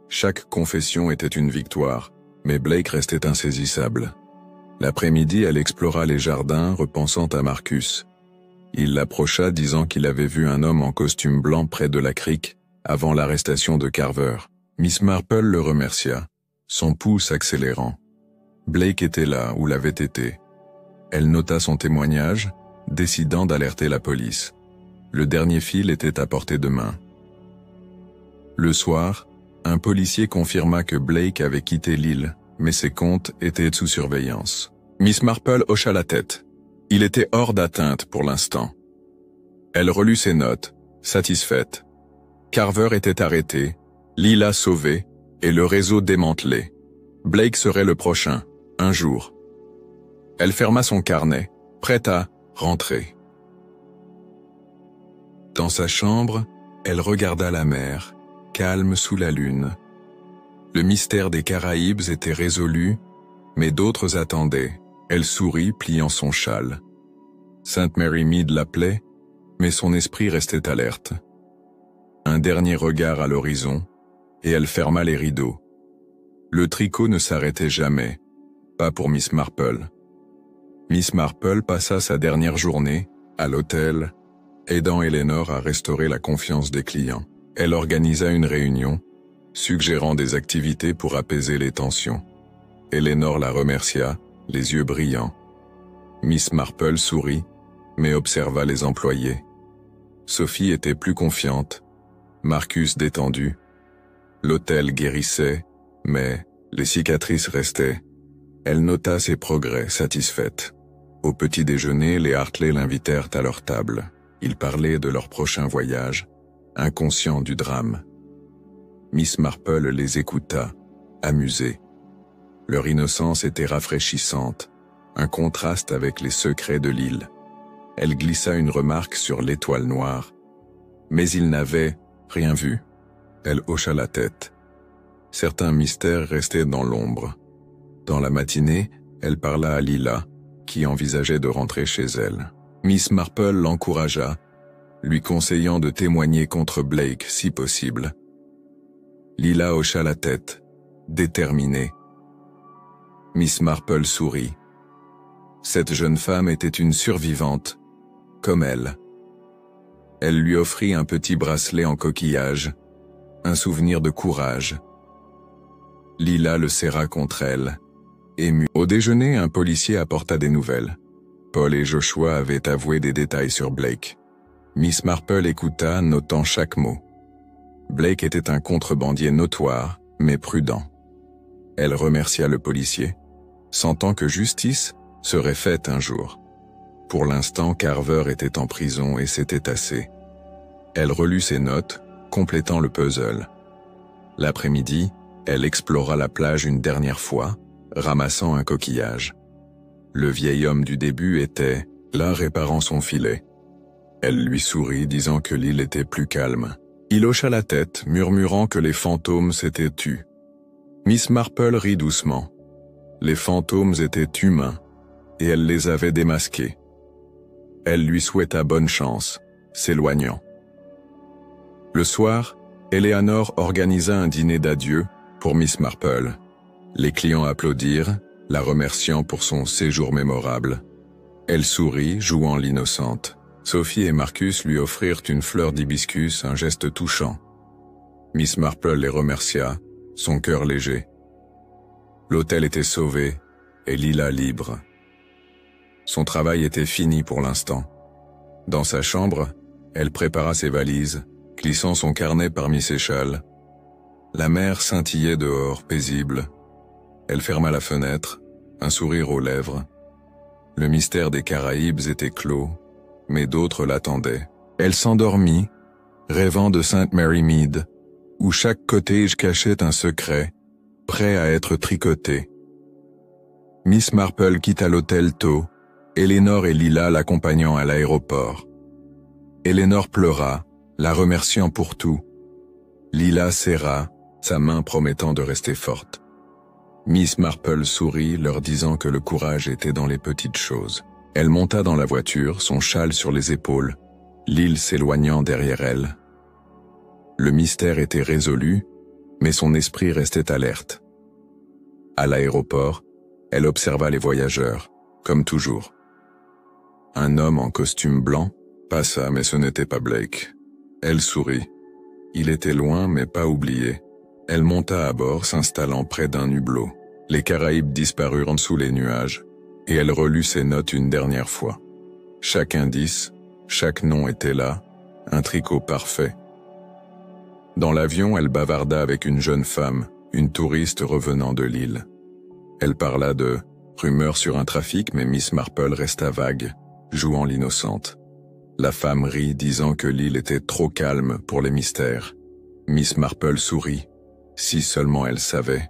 Chaque confession était une victoire, mais Blake restait insaisissable. L'après-midi, elle explora les jardins, repensant à Marcus. Il l'approcha disant qu'il avait vu un homme en costume blanc près de la crique, avant l'arrestation de Carver. Miss Marple le remercia, son pouls accélérant. Blake était là où l'avait été. Elle nota son témoignage, décidant d'alerter la police. Le dernier fil était à portée de main. Le soir, un policier confirma que Blake avait quitté l'île, mais ses comptes étaient sous surveillance. Miss Marple hocha la tête. Il était hors d'atteinte pour l'instant. Elle relut ses notes, satisfaite. Carver était arrêté, Lila sauvée, et le réseau démantelé. Blake serait le prochain, un jour. Elle ferma son carnet, prête à rentrer. Dans sa chambre, elle regarda la mer, calme sous la lune. Le mystère des Caraïbes était résolu, mais d'autres attendaient. Elle sourit, pliant son châle. Sainte Mary Mead l'appelait, mais son esprit restait alerte. Un dernier regard à l'horizon, et elle ferma les rideaux. Le tricot ne s'arrêtait jamais, pas pour Miss Marple. Miss Marple passa sa dernière journée, à l'hôtel, aidant Eleanor à restaurer la confiance des clients. Elle organisa une réunion, suggérant des activités pour apaiser les tensions. Eleanor la remercia, les yeux brillants. Miss Marple sourit, mais observa les employés. Sophie était plus confiante, Marcus détendu. L'hôtel guérissait, mais les cicatrices restaient. Elle nota ses progrès, satisfaite. Au petit déjeuner, les Hartley l'invitèrent à leur table. Ils parlaient de leur prochain voyage, inconscients du drame. Miss Marple les écouta, amusée. Leur innocence était rafraîchissante, un contraste avec les secrets de l'île. Elle glissa une remarque sur l'étoile noire. Mais ils n'avaient rien vu. Elle hocha la tête. Certains mystères restaient dans l'ombre. Dans la matinée, elle parla à Lila, qui envisageait de rentrer chez elle. Miss Marple l'encouragea, lui conseillant de témoigner contre Blake si possible. Lila hocha la tête, déterminée. Miss Marple sourit. Cette jeune femme était une survivante, comme elle. Elle lui offrit un petit bracelet en coquillage, un souvenir de courage. Lila le serra contre elle, émue. Au déjeuner, un policier apporta des nouvelles. Paul et Joshua avaient avoué des détails sur Blake. Miss Marple écouta, notant chaque mot. Blake était un contrebandier notoire, mais prudent. Elle remercia le policier, sentant que justice serait faite un jour. Pour l'instant, Carver était en prison et c'était assez. Elle relut ses notes, complétant le puzzle. L'après-midi, elle explora la plage une dernière fois, ramassant un coquillage. Le vieil homme du début était là réparant son filet. Elle lui sourit, disant que l'île était plus calme. Il hocha la tête, murmurant que les fantômes s'étaient tus. Miss Marple rit doucement. Les fantômes étaient humains, et elle les avait démasqués. Elle lui souhaita bonne chance, s'éloignant. Le soir, Eleanor organisa un dîner d'adieu pour Miss Marple. Les clients applaudirent, la remerciant pour son séjour mémorable. Elle sourit, jouant l'innocente. Sophie et Marcus lui offrirent une fleur d'hibiscus, un geste touchant. Miss Marple les remercia, son cœur léger. L'hôtel était sauvé, et Lila libre. Son travail était fini pour l'instant. Dans sa chambre, elle prépara ses valises, glissant son carnet parmi ses châles. La mer scintillait dehors, paisible. Elle ferma la fenêtre, un sourire aux lèvres. Le mystère des Caraïbes était clos, mais d'autres l'attendaient. Elle s'endormit, rêvant de Sainte Mary Mead, où chaque cottage cachait un secret, prêt à être tricoté. Miss Marple quitta l'hôtel tôt, Eleanor et Lila l'accompagnant à l'aéroport. Eleanor pleura, la remerciant pour tout. Lila serra, sa main promettant de rester forte. Miss Marple sourit, leur disant que le courage était dans les petites choses. Elle monta dans la voiture, son châle sur les épaules, l'île s'éloignant derrière elle. Le mystère était résolu, mais son esprit restait alerte. À l'aéroport, elle observa les voyageurs, comme toujours. Un homme en costume blanc, Pas ça, mais ce n'était pas Blake. Elle sourit. Il était loin, mais pas oublié. Elle monta à bord, s'installant près d'un hublot. Les Caraïbes disparurent sous les nuages, et elle relut ses notes une dernière fois. Chaque indice, chaque nom était là, un tricot parfait. Dans l'avion, elle bavarda avec une jeune femme, une touriste revenant de l'île. Elle parla de rumeurs sur un trafic, mais Miss Marple resta vague, jouant l'innocente. La femme rit, disant que l'île était trop calme pour les mystères. Miss Marple sourit, si seulement elle savait.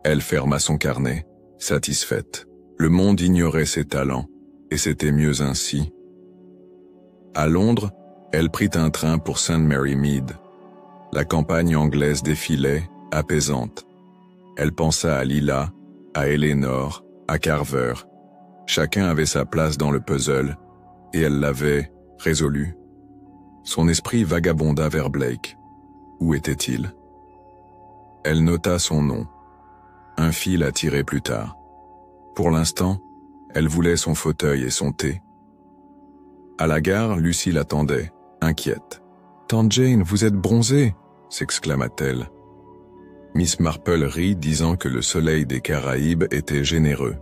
Elle ferma son carnet, satisfaite. Le monde ignorait ses talents, et c'était mieux ainsi. À Londres, elle prit un train pour St. Mary Mead. La campagne anglaise défilait, apaisante. Elle pensa à Lila, à Eleanor, à Carver. Chacun avait sa place dans le puzzle, et elle l'avait résolu. Son esprit vagabonda vers Blake. Où était-il? Elle nota son nom. Un fil à tirer plus tard. Pour l'instant, elle voulait son fauteuil et son thé. À la gare, Lucy l'attendait, inquiète. « Tante Jane, vous êtes bronzée !» s'exclama-t-elle. Miss Marple rit, disant que le soleil des Caraïbes était généreux.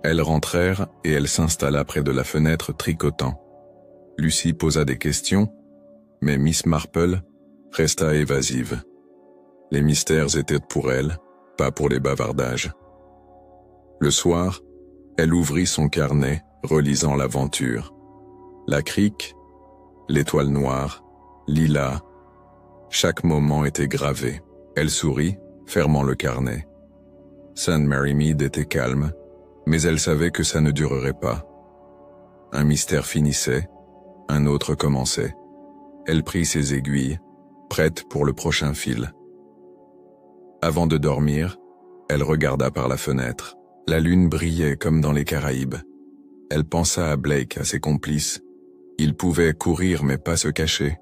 Elles rentrèrent et elle s'installa près de la fenêtre tricotant. Lucy posa des questions, mais Miss Marple resta évasive. Les mystères étaient pour elle, pas pour les bavardages. Le soir, elle ouvrit son carnet, relisant l'aventure. La crique, l'étoile noire, Lila. Chaque moment était gravé. Elle sourit, fermant le carnet. St. Mary Mead était calme, mais elle savait que ça ne durerait pas. Un mystère finissait, un autre commençait. Elle prit ses aiguilles, prête pour le prochain fil. Avant de dormir, elle regarda par la fenêtre. La lune brillait comme dans les Caraïbes. Elle pensa à Blake, à ses complices. Ils pouvaient courir mais pas se cacher.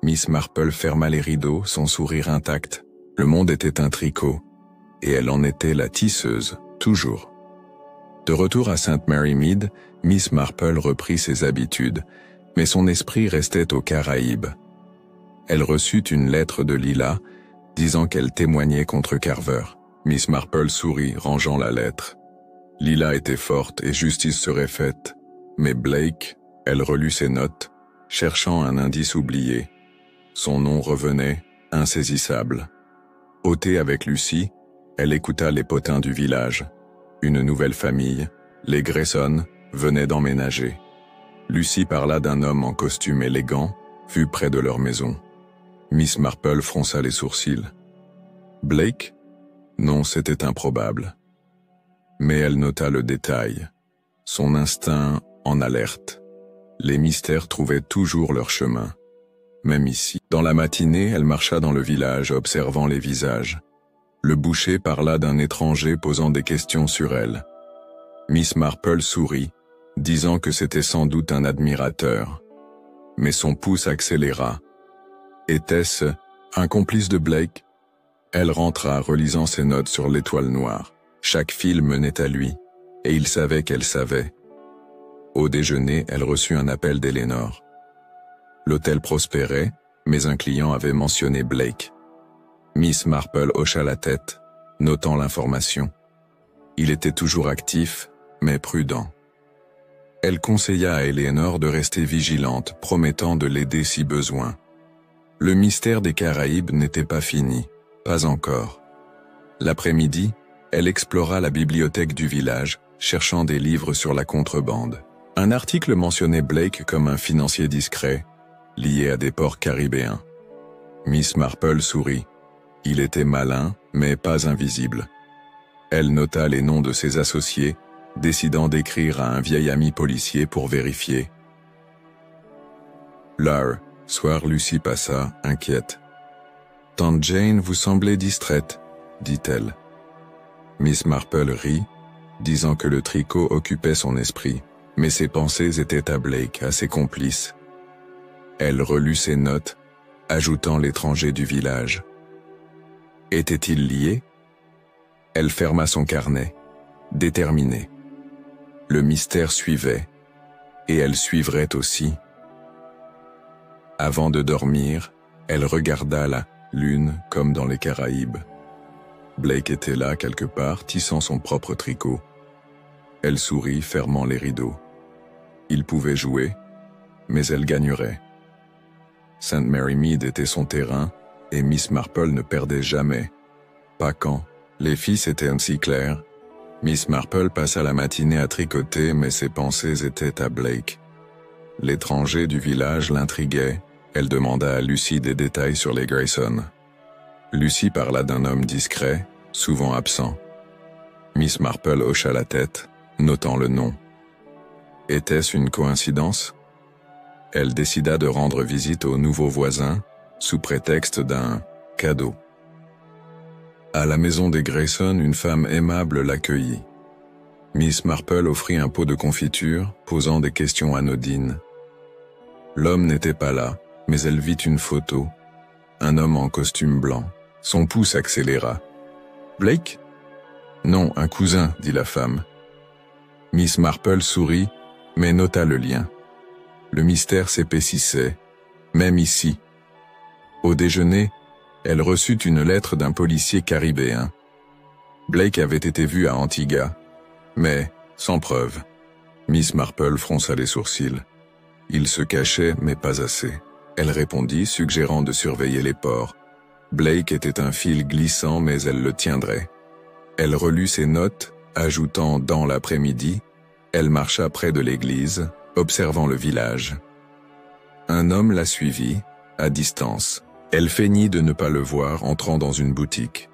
Miss Marple ferma les rideaux, son sourire intact. Le monde était un tricot, et elle en était la tisseuse, toujours. De retour à St. Mary Mead, Miss Marple reprit ses habitudes, mais son esprit restait aux Caraïbes. Elle reçut une lettre de Lila, disant qu'elle témoignait contre Carver. Miss Marple sourit, rangeant la lettre. Lila était forte et justice serait faite, mais Blake, elle relut ses notes, cherchant un indice oublié. Son nom revenait, insaisissable. Au thé avec Lucy, elle écouta les potins du village. Une nouvelle famille, les Grayson, venaient d'emménager. Lucy parla d'un homme en costume élégant, vu près de leur maison. Miss Marple fronça les sourcils. Blake? Non, c'était improbable. Mais elle nota le détail. Son instinct en alerte. Les mystères trouvaient toujours leur chemin. Même ici. Dans la matinée, elle marcha dans le village, observant les visages. Le boucher parla d'un étranger posant des questions sur elle. Miss Marple sourit, disant que c'était sans doute un admirateur. Mais son pouce accéléra. Était-ce un complice de Blake? Elle rentra, relisant ses notes sur l'étoile noire. Chaque fil menait à lui, et il savait qu'elle savait. Au déjeuner, elle reçut un appel d'Eleanor. L'hôtel prospérait, mais un client avait mentionné Blake. Miss Marple hocha la tête, notant l'information. Il était toujours actif, mais prudent. Elle conseilla à Eleanor de rester vigilante, promettant de l'aider si besoin. Le mystère des Caraïbes n'était pas fini, pas encore. L'après-midi, elle explora la bibliothèque du village, cherchant des livres sur la contrebande. Un article mentionnait Blake comme un financier discret, lié à des ports caribéens. Miss Marple sourit. Il était malin, mais pas invisible. Elle nota les noms de ses associés, décidant d'écrire à un vieil ami policier pour vérifier. L'heure, soir, Lucy passa, inquiète. « Tante Jane, vous semblez distraite, » dit-elle. Miss Marple rit, disant que le tricot occupait son esprit, mais ses pensées étaient à Blake, à ses complices. Elle relut ses notes, ajoutant l'étranger du village. Était-il lié? Elle ferma son carnet, déterminée. Le mystère suivait. Et elle suivrait aussi. Avant de dormir, elle regarda la lune comme dans les Caraïbes. Blake était là quelque part, tissant son propre tricot. Elle sourit, fermant les rideaux. Il pouvait jouer, mais elle gagnerait. St. Mary Mead était son terrain, et Miss Marple ne perdait jamais. Pas quand les fils étaient ainsi clairs. Miss Marple passa la matinée à tricoter, mais ses pensées étaient à Blake. L'étranger du village l'intriguait. Elle demanda à Lucy des détails sur les Grayson. Lucy parla d'un homme discret, souvent absent. Miss Marple hocha la tête, notant le nom. Était-ce une coïncidence? Elle décida de rendre visite au nouveau voisin, sous prétexte d'un cadeau. À la maison des Grayson, une femme aimable l'accueillit. Miss Marple offrit un pot de confiture, posant des questions anodines. L'homme n'était pas là, mais elle vit une photo. Un homme en costume blanc. Son pouls s'accéléra. « Blake ?»« Non, un cousin, » dit la femme. Miss Marple sourit, mais nota le lien. Le mystère s'épaississait, même ici. Au déjeuner, elle reçut une lettre d'un policier caribéen. Blake avait été vu à Antigua, mais sans preuve. Miss Marple fronça les sourcils. Il se cachait, mais pas assez. Elle répondit, suggérant de surveiller les ports. Blake était un fil glissant, mais elle le tiendrait. Elle relut ses notes, ajoutant « dans l'après-midi ». Elle marcha près de l'église, observant le village. Un homme la suivit, à distance. Elle feignit de ne pas le voir, entrant dans une boutique.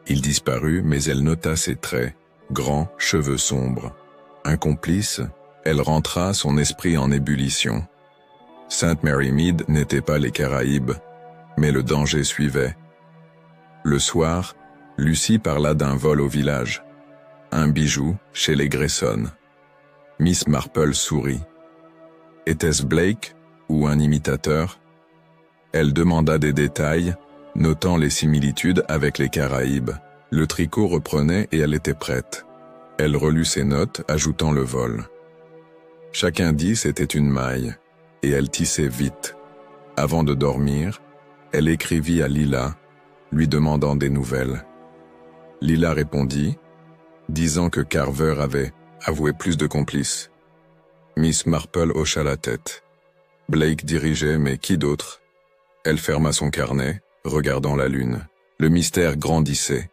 Il disparut, mais elle nota ses traits, grands, cheveux sombres. Un complice, elle rentra, son esprit en ébullition. St. Mary Mead n'était pas les Caraïbes, mais le danger suivait. Le soir, Lucy parla d'un vol au village. Un bijou, chez les Grayson. Miss Marple sourit. Était-ce Blake, ou un imitateur? Elle demanda des détails, notant les similitudes avec les Caraïbes. Le tricot reprenait et elle était prête. Elle relut ses notes, ajoutant le vol. Chaque indice était une maille, et elle tissait vite. Avant de dormir, elle écrivit à Lila, lui demandant des nouvelles. Lila répondit, disant que Carver avait avoué plus de complices. Miss Marple hocha la tête. Blake dirigeait, mais qui d'autre? Elle ferma son carnet, regardant la lune. Le mystère grandissait,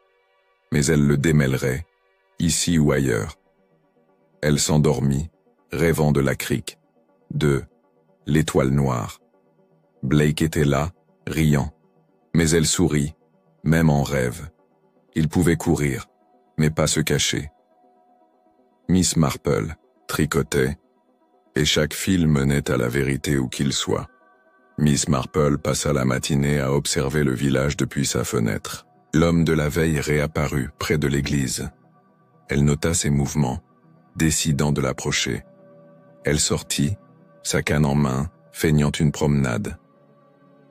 mais elle le démêlerait, ici ou ailleurs. Elle s'endormit, rêvant de la crique, de l'étoile noire. Blake était là, riant, mais elle sourit, même en rêve. Il pouvait courir, mais pas se cacher. Miss Marple tricotait, et chaque fil menait à la vérité où qu'il soit. Miss Marple passa la matinée à observer le village depuis sa fenêtre. L'homme de la veille réapparut près de l'église. Elle nota ses mouvements, décidant de l'approcher. Elle sortit, sa canne en main, feignant une promenade.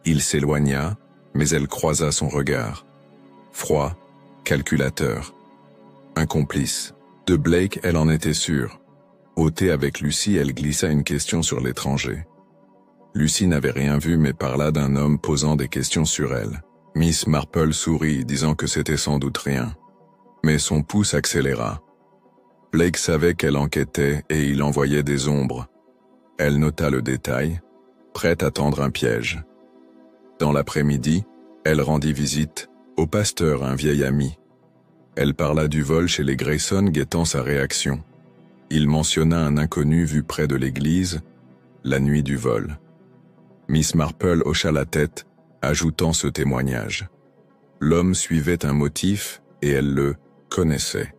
Il s'éloigna, mais elle croisa son regard. Froid, calculateur. Un complice. De Blake, elle en était sûre. Au thé avec Lucy, elle glissa une question sur l'étranger. Lucy n'avait rien vu mais parla d'un homme posant des questions sur elle. Miss Marple sourit, disant que c'était sans doute rien. Mais son pouls s'accéléra. Blake savait qu'elle enquêtait et il envoyait des ombres. Elle nota le détail, prête à tendre un piège. Dans l'après-midi, elle rendit visite au pasteur, un vieil ami. Elle parla du vol chez les Grayson, guettant sa réaction. Il mentionna un inconnu vu près de l'église, la nuit du vol. Miss Marple hocha la tête, ajoutant ce témoignage. L'homme suivait un motif et elle le connaissait.